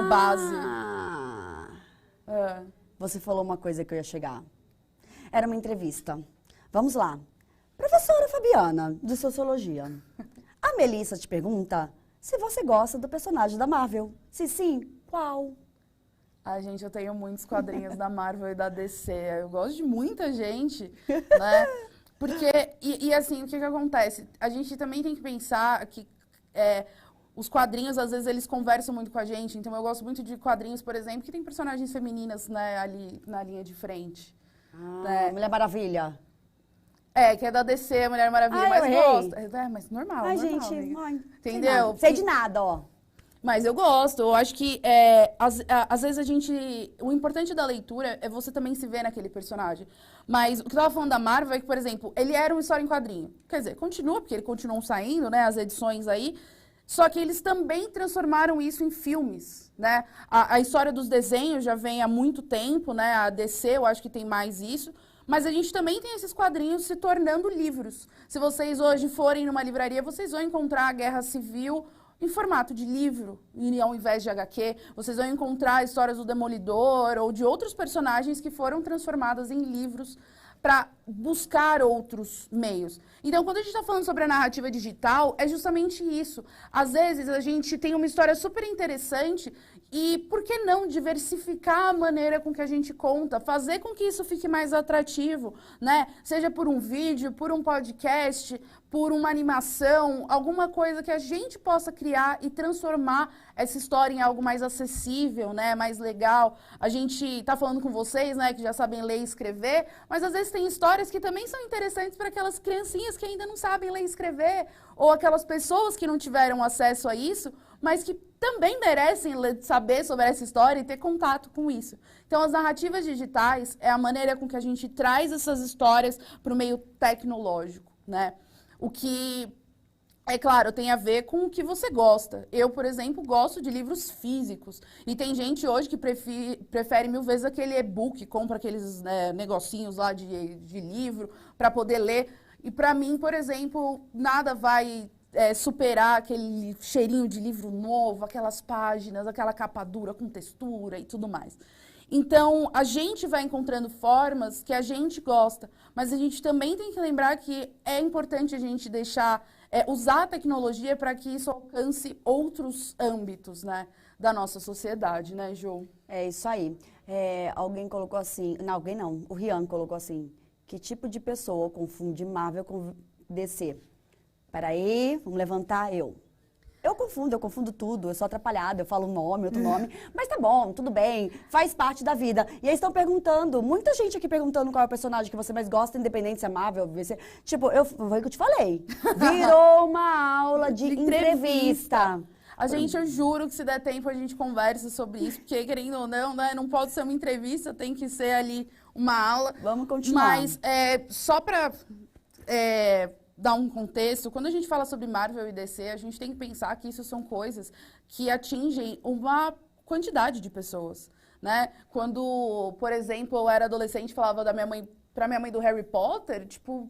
base. Você falou uma coisa que eu ia chegar. Era uma entrevista. Vamos lá. Professora Fabiana, de Sociologia. A Melissa te pergunta se você gosta do personagem da Marvel. Se sim, qual? Gente, eu tenho muitos quadrinhos da Marvel e da DC. Eu gosto de muita gente, né? Porque, assim, o que acontece? A gente também tem que pensar que os quadrinhos, às vezes, eles conversam muito com a gente. Então, eu gosto muito de quadrinhos, por exemplo, que tem personagens femininas, né, ali na linha de frente. Né? Mulher Maravilha. Que é da DC, Mulher Maravilha, mas gosto. Mas normal, Ai, normal, gente, amiga. mãe. Entendeu? Sei de nada, ó. Mas eu gosto, eu acho que às vezes o importante da leitura é você também se ver naquele personagem. Mas o que eu tava falando da Marvel é que, por exemplo, ele era uma história em quadrinho. Quer dizer, continua, porque ele continuam saindo, né, as edições aí. Só que eles também transformaram isso em filmes, né? A história dos desenhos já vem há muito tempo, né? A DC, eu acho que tem mais isso. Mas a gente também tem esses quadrinhos se tornando livros. Se vocês hoje forem numa livraria, vocês vão encontrar a Guerra Civil em formato de livro, e ao invés de HQ. Vocês vão encontrar histórias do Demolidor ou de outros personagens que foram transformadas em livros para buscar outros meios. Então, quando a gente está falando sobre a narrativa digital, é justamente isso. Às vezes, a gente tem uma história super interessante e por que não diversificar a maneira com que a gente conta, fazer com que isso fique mais atrativo, né? Seja por um vídeo, por um podcast, por uma animação, alguma coisa que a gente possa criar e transformar essa história em algo mais acessível, né? Mais legal. A gente está falando com vocês, né? Que já sabem ler e escrever, mas às vezes tem histórias que também são interessantes para aquelas criancinhas que ainda não sabem ler e escrever, ou aquelas pessoas que não tiveram acesso a isso, mas que também merecem saber sobre essa história e ter contato com isso. Então, as narrativas digitais é a maneira com que a gente traz essas histórias para o meio tecnológico, né? O que, é claro, tem a ver com o que você gosta. Eu, por exemplo, gosto de livros físicos. E tem gente hoje que prefere 1000 vezes aquele e-book, compra aqueles negocinhos lá de livro para poder ler. E para mim, por exemplo, nada vai superar aquele cheirinho de livro novo, aquelas páginas, aquela capa dura com textura e tudo mais. Então, a gente vai encontrando formas que a gente gosta, mas a gente também tem que lembrar que é importante a gente usar a tecnologia para que isso alcance outros âmbitos, né, da nossa sociedade, né, Jo? É isso aí. Alguém colocou assim, não, alguém não, o Rian colocou assim, que tipo de pessoa confunde Marvel com DC? Peraí, vamos levantar eu. Eu confundo tudo, eu sou atrapalhada, eu falo um nome, outro nome, mas tá bom, tudo bem, faz parte da vida. E aí estão perguntando, muita gente aqui perguntando qual é o personagem que você mais gosta, independente se é Marvel, DC. Tipo, foi o que eu te falei, virou uma aula de entrevista. A gente, eu juro que se der tempo a gente conversa sobre isso, porque querendo ou não, né, não pode ser uma entrevista, tem que ser ali uma aula. Vamos continuar. Mas só para dar um contexto, quando a gente fala sobre Marvel e DC, a gente tem que pensar que isso são coisas que atingem uma quantidade de pessoas, né? Quando, por exemplo, eu era adolescente e falava pra minha mãe do Harry Potter, tipo,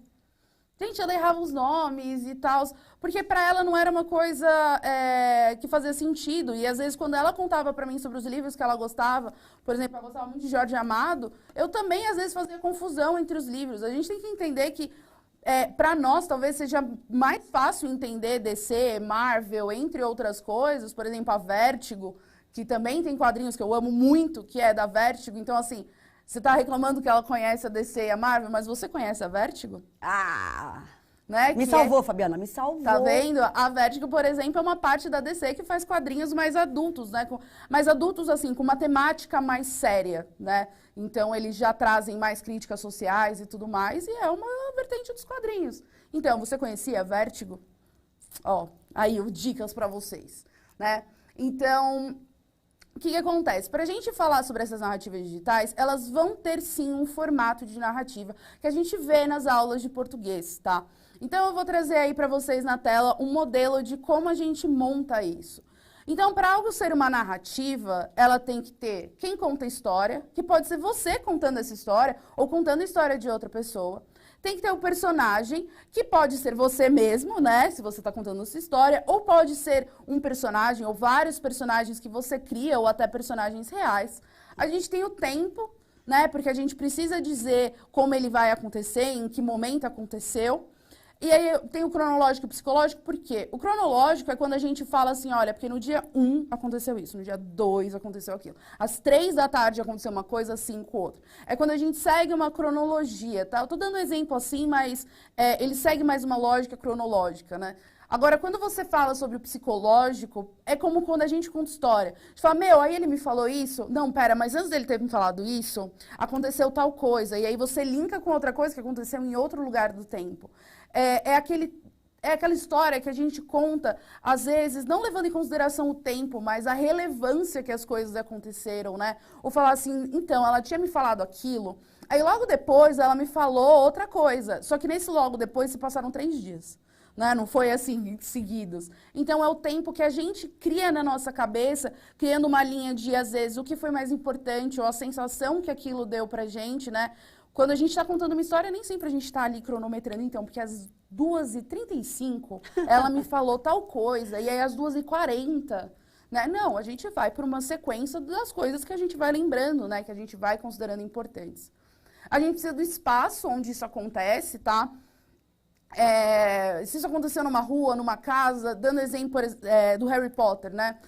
gente, ela errava os nomes e tal, porque pra ela não era uma coisa que fazia sentido. E às vezes, quando ela contava pra mim sobre os livros que ela gostava, por exemplo, ela gostava muito de Jorge Amado, eu também, às vezes, fazia confusão entre os livros. A gente tem que entender que para nós, talvez seja mais fácil entender DC, Marvel, entre outras coisas. Por exemplo, a Vértigo, que também tem quadrinhos que eu amo muito, que é da Vértigo. Então, assim, você está reclamando que ela conhece a DC e a Marvel, mas você conhece a Vértigo? Né? Me salvou, Fabiana, me salvou. Tá vendo? A Vértigo, por exemplo, é uma parte da DC que faz quadrinhos mais adultos, né? Mais adultos, assim, com uma temática mais séria, né? Então, eles já trazem mais críticas sociais e tudo mais, e é uma vertente dos quadrinhos. Então, você conhecia a Vértigo? Ó, aí, dicas pra vocês, né? Então, o que acontece? Para a gente falar sobre essas narrativas digitais, elas vão ter, sim, um formato de narrativa que a gente vê nas aulas de português, tá? Então, eu vou trazer aí para vocês na tela um modelo de como a gente monta isso. Então, para algo ser uma narrativa, ela tem que ter quem conta a história, que pode ser você contando essa história ou contando a história de outra pessoa. Tem que ter o personagem, que pode ser você mesmo, né, se você está contando a sua história, ou pode ser um personagem ou vários personagens que você cria, ou até personagens reais. A gente tem o tempo, né, porque a gente precisa dizer como ele vai acontecer, em que momento aconteceu. E aí tem o cronológico e o psicológico, por quê? O cronológico é quando a gente fala assim, olha, porque no dia 1 aconteceu isso, no dia 2 aconteceu aquilo. Às 3 da tarde aconteceu uma coisa, às 5 outra. É quando a gente segue uma cronologia, tá? Eu tô dando um exemplo assim, mas ele segue mais uma lógica cronológica, né? Agora, quando você fala sobre o psicológico, é como quando a gente conta história. A gente fala, aí ele me falou isso? Não, pera, mas antes dele ter me falado isso, aconteceu tal coisa. E aí você linka com outra coisa que aconteceu em outro lugar do tempo. É aquela história que a gente conta, às vezes, não levando em consideração o tempo, mas a relevância que as coisas aconteceram, né? Ou falar assim, então, ela tinha me falado aquilo, aí logo depois ela me falou outra coisa. Só que nesse logo depois se passaram 3 dias. Né? Não foi assim, seguidos. Então, é o tempo que a gente cria na nossa cabeça, criando uma linha de, às vezes, o que foi mais importante, ou a sensação que aquilo deu pra gente, né? Quando a gente está contando uma história, nem sempre a gente está ali cronometrando, então, porque às 2h35 ela me falou tal coisa, e aí às 2h40, né? Não, a gente vai por uma sequência das coisas que a gente vai lembrando, né? Que a gente vai considerando importantes. A gente precisa do espaço onde isso acontece, tá? Se isso acontecer numa rua, numa casa, dando exemplo do Harry Potter, né?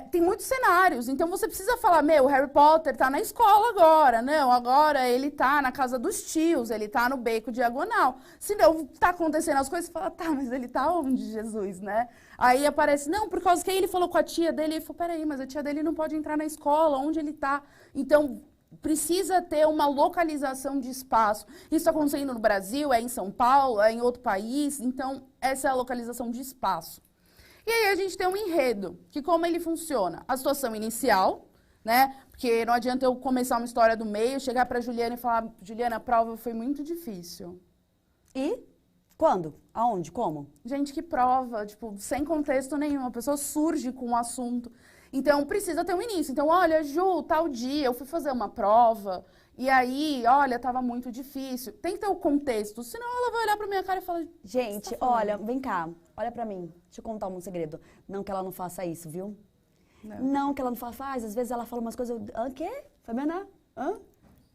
Tem muitos cenários, então você precisa falar, o Harry Potter tá na escola agora, não, agora ele tá na casa dos tios, ele tá no beco diagonal. Se não tá acontecendo as coisas, você fala, tá, mas ele tá onde, Jesus, né? Aí aparece, não, por causa que aí ele falou com a tia dele, ele falou, peraí, mas a tia dele não pode entrar na escola, onde ele tá? Então, precisa ter uma localização de espaço. Isso está acontecendo no Brasil, é em São Paulo, é em outro país, então essa é a localização de espaço. E aí a gente tem um enredo, que como ele funciona? A situação inicial, né? Porque não adianta eu começar uma história do meio, chegar para Juliana e falar, Juliana, a prova foi muito difícil. E? Quando? Aonde? Como? Gente, que prova, tipo, sem contexto nenhum, a pessoa surge com um assunto. Então, precisa ter um início. Então, olha, Ju, tal dia eu fui fazer uma prova, e aí, olha, tava muito difícil. Tem que ter o contexto, senão ela vai olhar pra minha cara e falar... Gente, olha, vem cá, olha pra mim, deixa eu contar um segredo. Não que ela não faça isso, viu? Não que ela não faz, às vezes ela fala umas coisas, quê? Fabiana?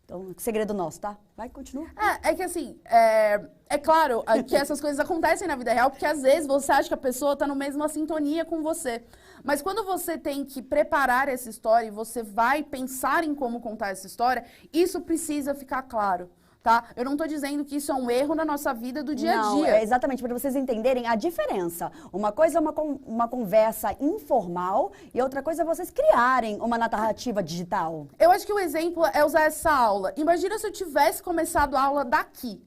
Então, segredo nosso, tá? Vai, continua. É que assim, é claro que essas coisas acontecem na vida real, porque às vezes você acha que a pessoa tá na mesma sintonia com você. Mas quando você tem que preparar essa história e você vai pensar em como contar essa história, isso precisa ficar claro. Tá? Eu não estou dizendo que isso é um erro na nossa vida do dia a dia. Não, é exatamente para vocês entenderem a diferença. Uma coisa é uma conversa informal e outra coisa é vocês criarem uma narrativa digital. Eu acho que o exemplo é usar essa aula. Imagina se eu tivesse começado a aula daqui.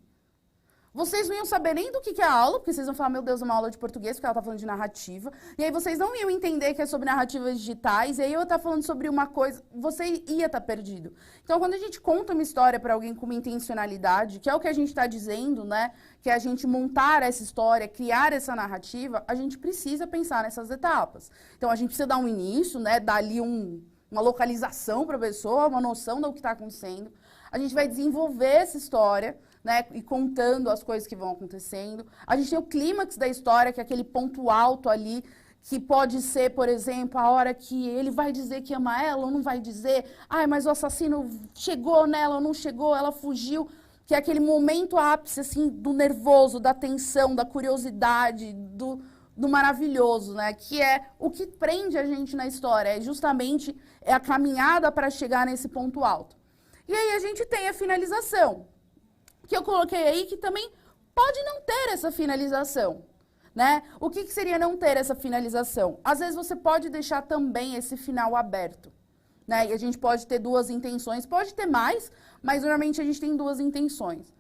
Vocês não iam saber nem do que é a aula, porque vocês vão falar, meu Deus, uma aula de português, porque ela tá falando de narrativa. E aí vocês não iam entender que é sobre narrativas digitais, e aí eu ia estar falando sobre uma coisa, você ia estar perdido. Então, quando a gente conta uma história para alguém com uma intencionalidade, que é o que a gente está dizendo, né? Que é a gente montar essa história, criar essa narrativa, a gente precisa pensar nessas etapas. Então, a gente precisa dar um início, né? Dar ali uma localização para a pessoa, uma noção do que está acontecendo. A gente vai desenvolver essa história, né, e contando as coisas que vão acontecendo. A gente tem o clímax da história, que é aquele ponto alto ali, que pode ser, por exemplo, a hora que ele vai dizer que ama ela ou não vai dizer. Ai, mas o assassino chegou nela ou não chegou, ela fugiu. Que é aquele momento ápice, assim, do nervoso, da tensão, da curiosidade, do maravilhoso, né? Que é o que prende a gente na história. É justamente a caminhada para chegar nesse ponto alto. E aí a gente tem a finalização, que eu coloquei aí, que também pode não ter essa finalização, né? O que seria não ter essa finalização? Às vezes você pode deixar também esse final aberto, né? E a gente pode ter duas intenções, pode ter mais, mas normalmente a gente tem duas intenções.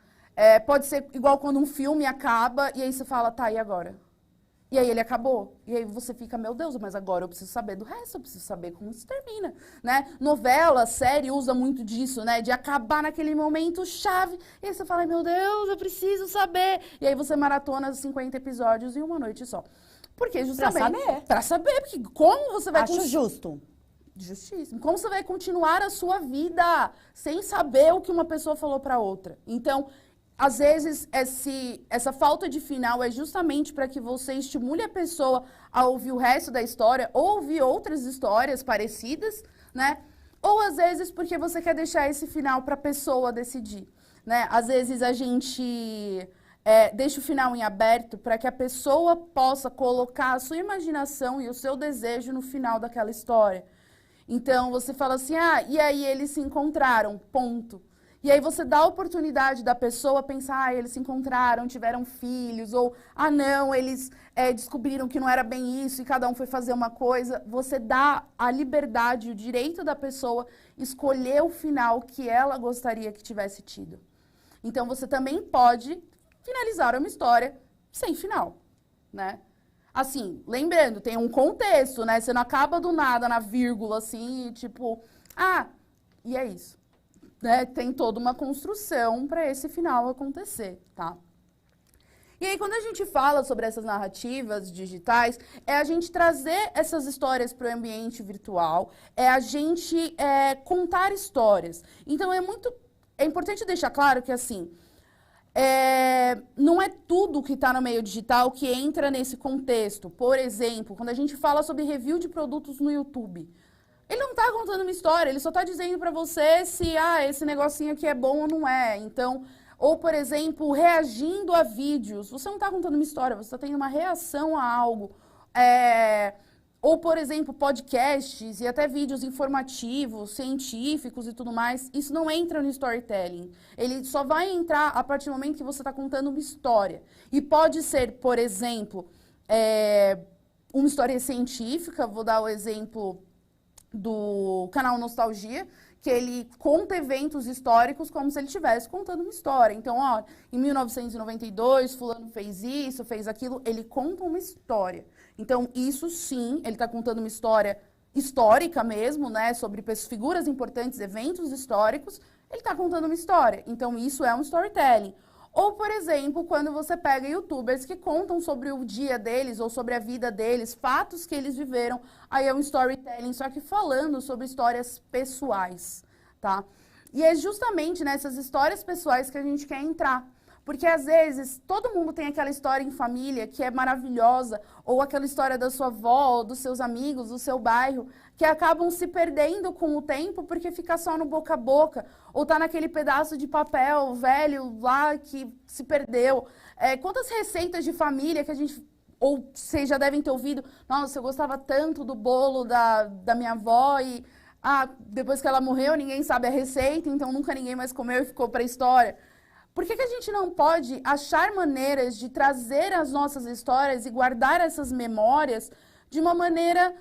Pode ser igual quando um filme acaba e aí você fala, tá, e agora? E aí ele acabou. E aí você fica, meu Deus, mas agora eu preciso saber do resto, eu preciso saber como isso termina, né? Novela, série usa muito disso, né? De acabar naquele momento chave. E aí você fala, meu Deus, eu preciso saber. E aí você maratona 50 episódios em uma noite só. Porque justamente... Pra saber. Pra saber, porque como você vai... Acho justo. Justíssimo. Como você vai continuar a sua vida sem saber o que uma pessoa falou pra outra? Então... Às vezes, essa falta de final é justamente para que você estimule a pessoa a ouvir o resto da história, ou ouvir outras histórias parecidas, né? Ou, às vezes, porque você quer deixar esse final para a pessoa decidir, né? Às vezes, a gente deixa o final em aberto para que a pessoa possa colocar a sua imaginação e o seu desejo no final daquela história. Então, você fala assim, e aí eles se encontraram, ponto. E aí você dá a oportunidade da pessoa pensar, eles se encontraram, tiveram filhos, ou, não, eles descobriram que não era bem isso e cada um foi fazer uma coisa. Você dá a liberdade, o direito da pessoa escolher o final que ela gostaria que tivesse tido. Então, você também pode finalizar uma história sem final, né? Assim, lembrando, tem um contexto, né? Você não acaba do nada na vírgula, assim, tipo, e é isso. Né, tem toda uma construção para esse final acontecer, tá? E aí, quando a gente fala sobre essas narrativas digitais, é a gente trazer essas histórias para o ambiente virtual, é a gente contar histórias. Então, é muito é importante deixar claro que, assim, não é tudo que está no meio digital que entra nesse contexto. Por exemplo, quando a gente fala sobre review de produtos no YouTube, ele não está contando uma história, ele só está dizendo para você se esse negocinho aqui é bom ou não é. Então, ou, por exemplo, reagindo a vídeos. Você não está contando uma história, você está tendo uma reação a algo. Ou, por exemplo, podcasts e até vídeos informativos, científicos e tudo mais. Isso não entra no storytelling. Ele só vai entrar a partir do momento que você está contando uma história. E pode ser, por exemplo, uma história científica. Vou dar o exemplo do canal Nostalgia, que ele conta eventos históricos como se ele estivesse contando uma história. Então, ó, em 1992, fulano fez isso, fez aquilo. Ele conta uma história. Então, isso sim, ele está contando uma história histórica mesmo, né? Sobre figuras importantes, eventos históricos. Ele está contando uma história. Então, isso é um storytelling. Ou, por exemplo, quando você pega youtubers que contam sobre o dia deles ou sobre a vida deles, fatos que eles viveram, aí é um storytelling, só que falando sobre histórias pessoais, tá? E é justamente nessas histórias pessoais que a gente quer entrar. Porque, às vezes, todo mundo tem aquela história em família que é maravilhosa, ou aquela história da sua avó, ou dos seus amigos, do seu bairro, que acabam se perdendo com o tempo porque fica só no boca a boca, ou tá naquele pedaço de papel velho lá que se perdeu. Quantas receitas de família que a gente, ou vocês já devem ter ouvido, nossa, eu gostava tanto do bolo da minha avó e depois que ela morreu ninguém sabe a receita, então nunca ninguém mais comeu e ficou para a história. Por que a gente não pode achar maneiras de trazer as nossas histórias e guardar essas memórias de uma maneira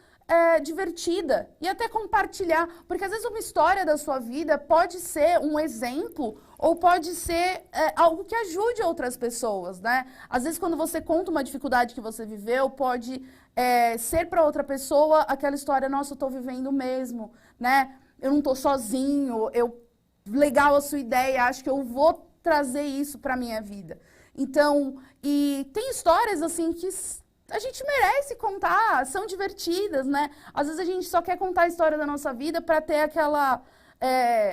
divertida e até compartilhar? Porque às vezes uma história da sua vida pode ser um exemplo ou pode ser algo que ajude outras pessoas, né? Às vezes quando você conta uma dificuldade que você viveu, pode ser para outra pessoa aquela história, nossa, eu estou vivendo mesmo, né? Eu não estou sozinho, legal a sua ideia, acho que eu vou trazer isso para minha vida. Então, e tem histórias assim que a gente merece contar, são divertidas, né? Às vezes a gente só quer contar a história da nossa vida para ter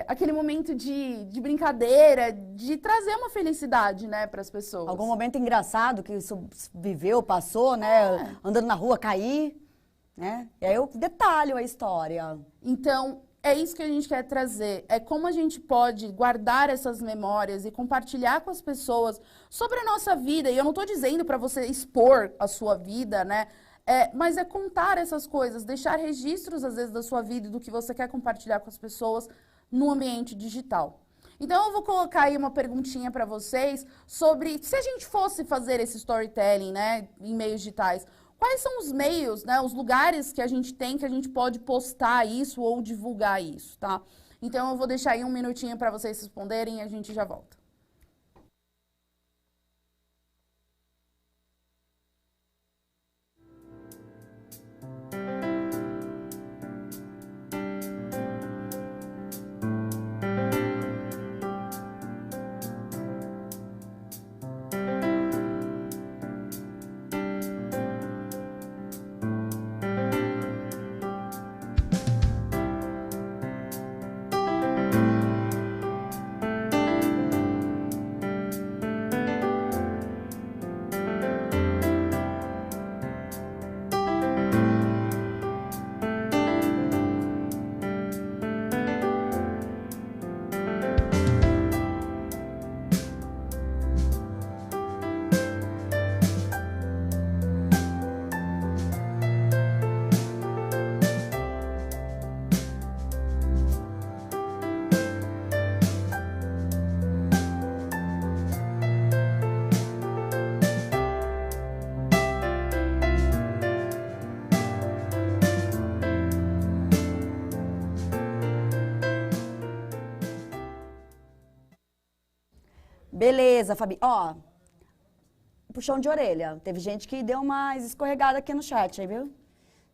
aquele momento de brincadeira, de trazer uma felicidade, né, para as pessoas. Algum momento engraçado que isso viveu, passou, né? Andando na rua, cair, né? E aí eu detalho a história. Então, é isso que a gente quer trazer, é como a gente pode guardar essas memórias e compartilhar com as pessoas sobre a nossa vida. E eu não estou dizendo para você expor a sua vida, né? Mas é contar essas coisas, deixar registros, às vezes, da sua vida e do que você quer compartilhar com as pessoas no ambiente digital. Então, eu vou colocar aí uma perguntinha para vocês sobre se a gente fosse fazer esse storytelling, né, em meios digitais. Quais são os meios, né, os lugares que a gente tem que a gente pode postar isso ou divulgar isso, tá? Então, eu vou deixar aí um minutinho para vocês responderem e a gente já volta. Beleza, Fabi. Ó, puxão de orelha. Teve gente que deu uma escorregada aqui no chat, aí, viu?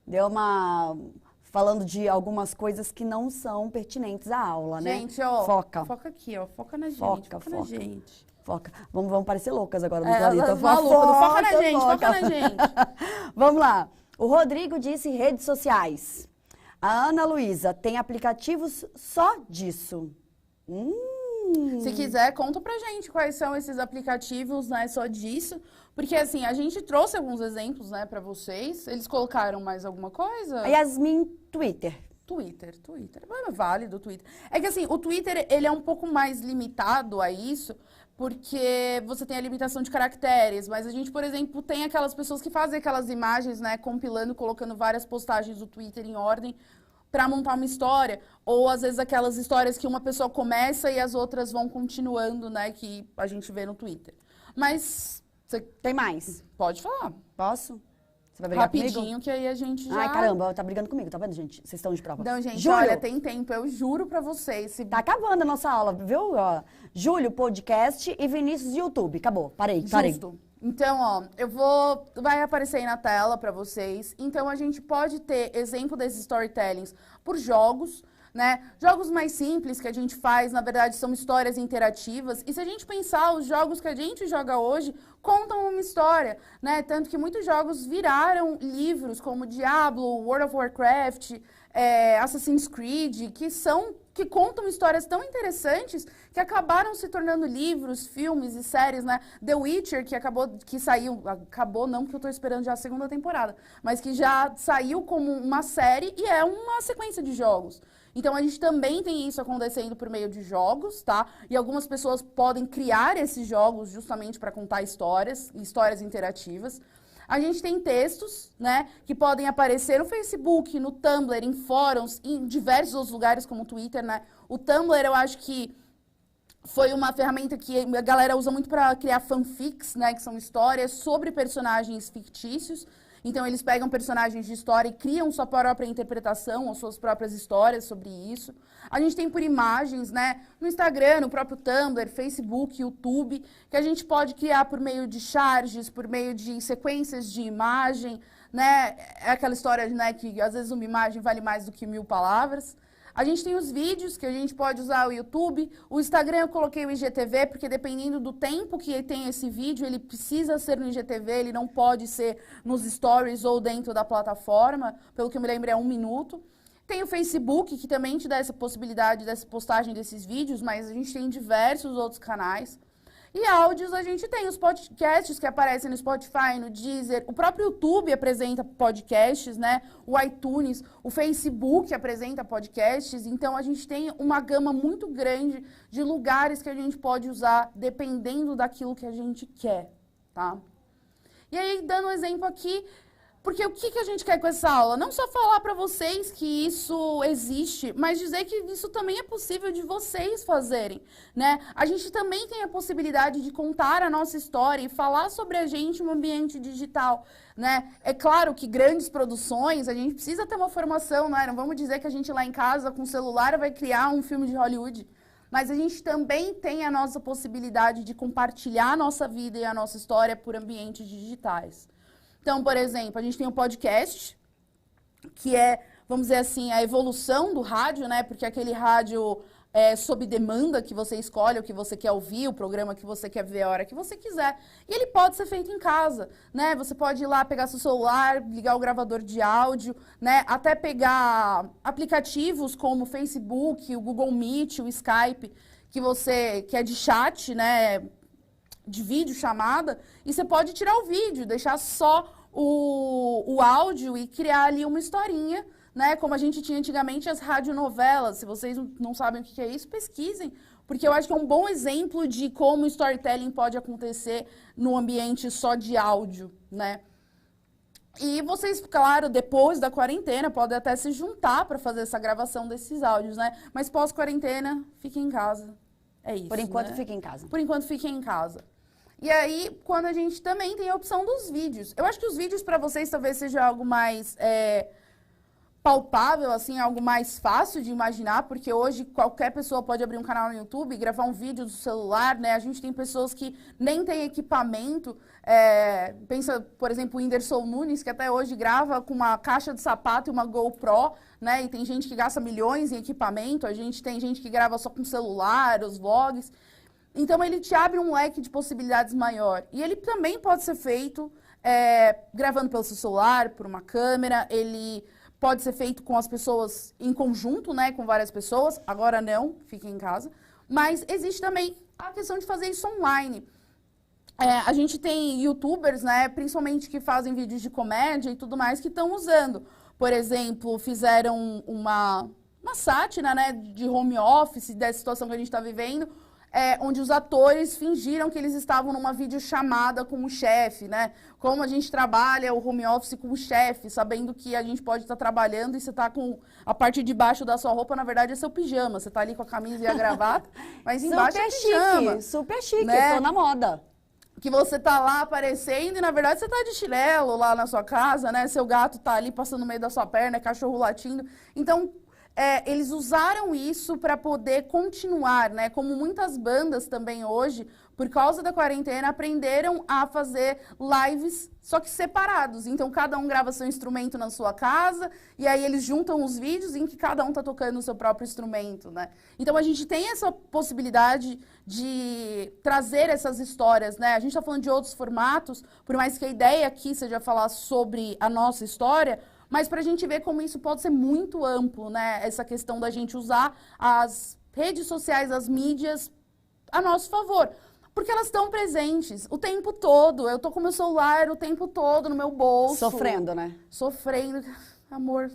Deu uma... falando de algumas coisas que não são pertinentes à aula, né? Gente, ó, foca. Foca aqui, ó. Foca na gente. Foca na gente. Foca. Vamos parecer loucas agora no Planeta. Foca na gente, foca na gente. Vamos lá. O Rodrigo disse redes sociais. A Ana Luísa tem aplicativos só disso. Se quiser, conta pra gente quais são esses aplicativos, né, só disso. Porque, assim, a gente trouxe alguns exemplos, né, pra vocês. Eles colocaram mais alguma coisa? A Yasmin, Twitter. Twitter. É válido o Twitter. É que, assim, o Twitter, ele é um pouco mais limitado a isso, porque você tem a limitação de caracteres, mas a gente, por exemplo, tem aquelas pessoas que fazem aquelas imagens, né, compilando, colocando várias postagens do Twitter em ordem para montar uma história, ou às vezes aquelas histórias que uma pessoa começa e as outras vão continuando, né, que a gente vê no Twitter. Mas você Tem mais? pode falar. Posso? Você vai brigar Rapidinho, comigo? que aí a gente já... Ai, caramba, tá brigando comigo, tá vendo, gente? Vocês estão de prova. Não, gente, Júlio, olha, tem tempo, eu juro pra vocês. Se... tá acabando a nossa aula, viu? Ó, Júlio, podcast e Vinícius, YouTube. Acabou, parei. Justo. Então, ó, vai aparecer aí na tela pra vocês. Então, a gente pode ter exemplo desses storytellings por jogos, né? Jogos mais simples que a gente faz, na verdade, são histórias interativas. E se a gente pensar, os jogos que a gente joga hoje contam uma história, né? Tanto que muitos jogos viraram livros, como Diablo, World of Warcraft, Assassin's Creed, que contam histórias tão interessantes que acabaram se tornando livros, filmes e séries, né? The Witcher, acabou não, porque eu tô esperando já a segunda temporada, mas que já saiu como uma série e é uma sequência de jogos. Então, a gente também tem isso acontecendo por meio de jogos, tá? E algumas pessoas podem criar esses jogos justamente para contar histórias interativas. A gente tem textos, né, que podem aparecer no Facebook, no Tumblr, em fóruns, em diversos outros lugares, como o Twitter, né? O Tumblr, eu acho que foi uma ferramenta que a galera usa muito para criar fanfics, né, que são histórias sobre personagens fictícios. Então, eles pegam personagens de história e criam sua própria interpretação ou suas próprias histórias sobre isso. A gente tem por imagens, né? No Instagram, no próprio Tumblr, Facebook, YouTube, que a gente pode criar por meio de charges, por meio de sequências de imagem, né? É aquela história, né, que às vezes uma imagem vale mais do que 1000 palavras. A gente tem os vídeos, que a gente pode usar o YouTube. O Instagram eu coloquei o IGTV, porque dependendo do tempo que tem esse vídeo, ele precisa ser no IGTV, ele não pode ser nos stories ou dentro da plataforma. Pelo que eu me lembro, é 1 minuto. Tem o Facebook, que também te dá essa possibilidade dessa postagem desses vídeos, mas a gente tem diversos outros canais. E áudios, a gente tem os podcasts que aparecem no Spotify, no Deezer. O próprio YouTube apresenta podcasts, né? O iTunes, o Facebook apresenta podcasts. Então, a gente tem uma gama muito grande de lugares que a gente pode usar dependendo daquilo que a gente quer, tá? E aí, dando um exemplo aqui... Porque o que a gente quer com essa aula? Não só falar para vocês que isso existe, mas dizer que isso também é possível de vocês fazerem, né? A gente também tem a possibilidade de contar a nossa história e falar sobre a gente no ambiente digital, né? É claro que grandes produções, a gente precisa ter uma formação, né? Não vamos dizer que a gente lá em casa com o celular vai criar um filme de Hollywood. Mas a gente também tem a nossa possibilidade de compartilhar a nossa vida e a nossa história por ambientes digitais. Então, por exemplo, a gente tem um podcast, que é, vamos dizer assim, a evolução do rádio, né? Porque aquele rádio sob demanda, que você escolhe o que você quer ouvir, o programa que você quer ver a hora que você quiser. E ele pode ser feito em casa, né? Você pode ir lá pegar seu celular, ligar o gravador de áudio, né? Até pegar aplicativos como o Facebook, o Google Meet, o Skype, que é de chat, né? De vídeo chamada, e você pode tirar o vídeo, deixar só o áudio e criar ali uma historinha, né? Como a gente tinha antigamente as radionovelas. Se vocês não sabem o que é isso, pesquisem, porque eu acho que é um bom exemplo de como o storytelling pode acontecer no ambiente só de áudio, né? E vocês, claro, depois da quarentena, podem até se juntar para fazer essa gravação desses áudios, né? Mas pós-quarentena, fiquem em casa. É isso, Por enquanto, né? fiquem em casa. Por enquanto, fiquem em casa. E aí, quando a gente também tem a opção dos vídeos. Eu acho que os vídeos para vocês talvez seja algo mais palpável, assim, algo mais fácil de imaginar, porque hoje qualquer pessoa pode abrir um canal no YouTube, gravar um vídeo do celular, né? A gente tem pessoas que nem têm equipamento. Pensa, por exemplo, o Whindersson Nunes, que até hoje grava com uma caixa de sapato e uma GoPro, né? E tem gente que gasta milhões em equipamento, tem gente que grava só com celular, os vlogs. Então, ele te abre um leque de possibilidades maior. E ele também pode ser feito gravando pelo seu celular, por uma câmera. Ele pode ser feito com as pessoas em conjunto, né? Com várias pessoas. Agora não, fiquem em casa. Mas existe também a questão de fazer isso online. A gente tem youtubers, né, principalmente que fazem vídeos de comédia e tudo mais, que estão usando. Por exemplo, fizeram uma sátira, né, de home office, dessa situação que a gente está vivendo, onde os atores fingiram que eles estavam numa videochamada com o chefe, né? Como a gente trabalha o home office com o chefe, sabendo que a gente pode estar trabalhando e você está com a parte de baixo da sua roupa, na verdade, é seu pijama. Você está ali com a camisa e a gravata, mas embaixo é pijama. Super chique, né? Tô na moda. Que você tá lá aparecendo e, na verdade, você tá de chinelo lá na sua casa, né? Seu gato tá ali passando no meio da sua perna, cachorro latindo. Então, eles usaram isso para poder continuar, né? Como muitas bandas também hoje, por causa da quarentena, aprenderam a fazer lives, só que separados. Então, cada um grava seu instrumento na sua casa, e aí eles juntam os vídeos em que cada um tá tocando o seu próprio instrumento, né? Então, a gente tem essa possibilidade de trazer essas histórias, né? A gente tá falando de outros formatos, por mais que a ideia aqui seja falar sobre a nossa história, mas para a gente ver como isso pode ser muito amplo, né? Essa questão da gente usar as redes sociais, as mídias, a nosso favor. Porque elas estão presentes o tempo todo. Eu tô com meu celular o tempo todo no meu bolso. Sofrendo, né? Sofrendo. Amor.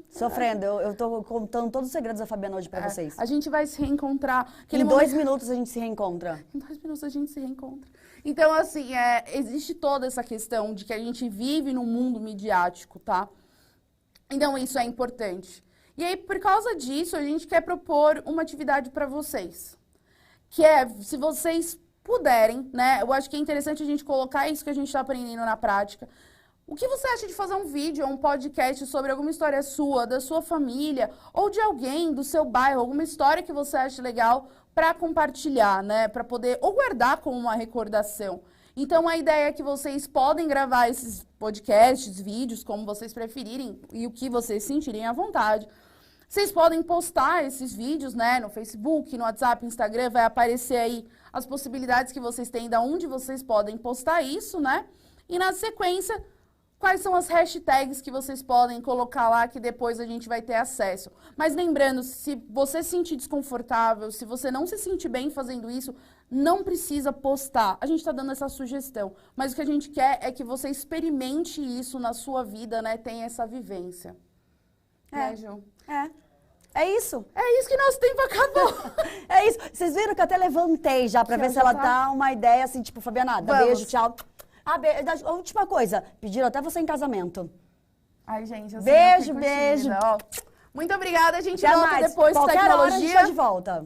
Sofrendo. Eu tô contando todos os segredos da Fabiana hoje pra vocês. A gente vai se reencontrar. Em 2 minutos a gente se reencontra. Em 2 minutos a gente se reencontra. Então, assim, existe toda essa questão de que a gente vive num mundo midiático, tá? Então, isso é importante. E aí, por causa disso, a gente quer propor uma atividade para vocês. Que é, se vocês puderem, né? Eu acho que é interessante a gente colocar isso que a gente está aprendendo na prática. O que você acha de fazer um vídeo ou um podcast sobre alguma história sua, da sua família, ou de alguém do seu bairro, alguma história que você acha legal para compartilhar, né? Para poder, ou guardar como uma recordação. Então, a ideia é que vocês podem gravar esses podcasts, vídeos, como vocês preferirem e o que vocês sentirem à vontade. Vocês podem postar esses vídeos, né, no Facebook, no WhatsApp, Instagram, vai aparecer aí as possibilidades que vocês têm, de onde vocês podem postar isso, né? E na sequência, quais são as hashtags que vocês podem colocar lá que depois a gente vai ter acesso. Mas lembrando, se você se sentir desconfortável, se você não se sentir bem fazendo isso, não precisa postar. A gente está dando essa sugestão. Mas o que a gente quer é que você experimente isso na sua vida, né? Tenha essa vivência. Né, Ju? É isso. É isso que nosso tempo acabou. É isso. Vocês viram que eu até levantei já pra ver se ela dá uma ideia assim, tipo, Fabiana, dá beijo, tchau. A última coisa, pediram até você em casamento. Ai, gente, assim, beijo, beijo. Muito obrigada, a gente Até volta mais. depois de Qualquer hora a gente tecnologia. tá de volta.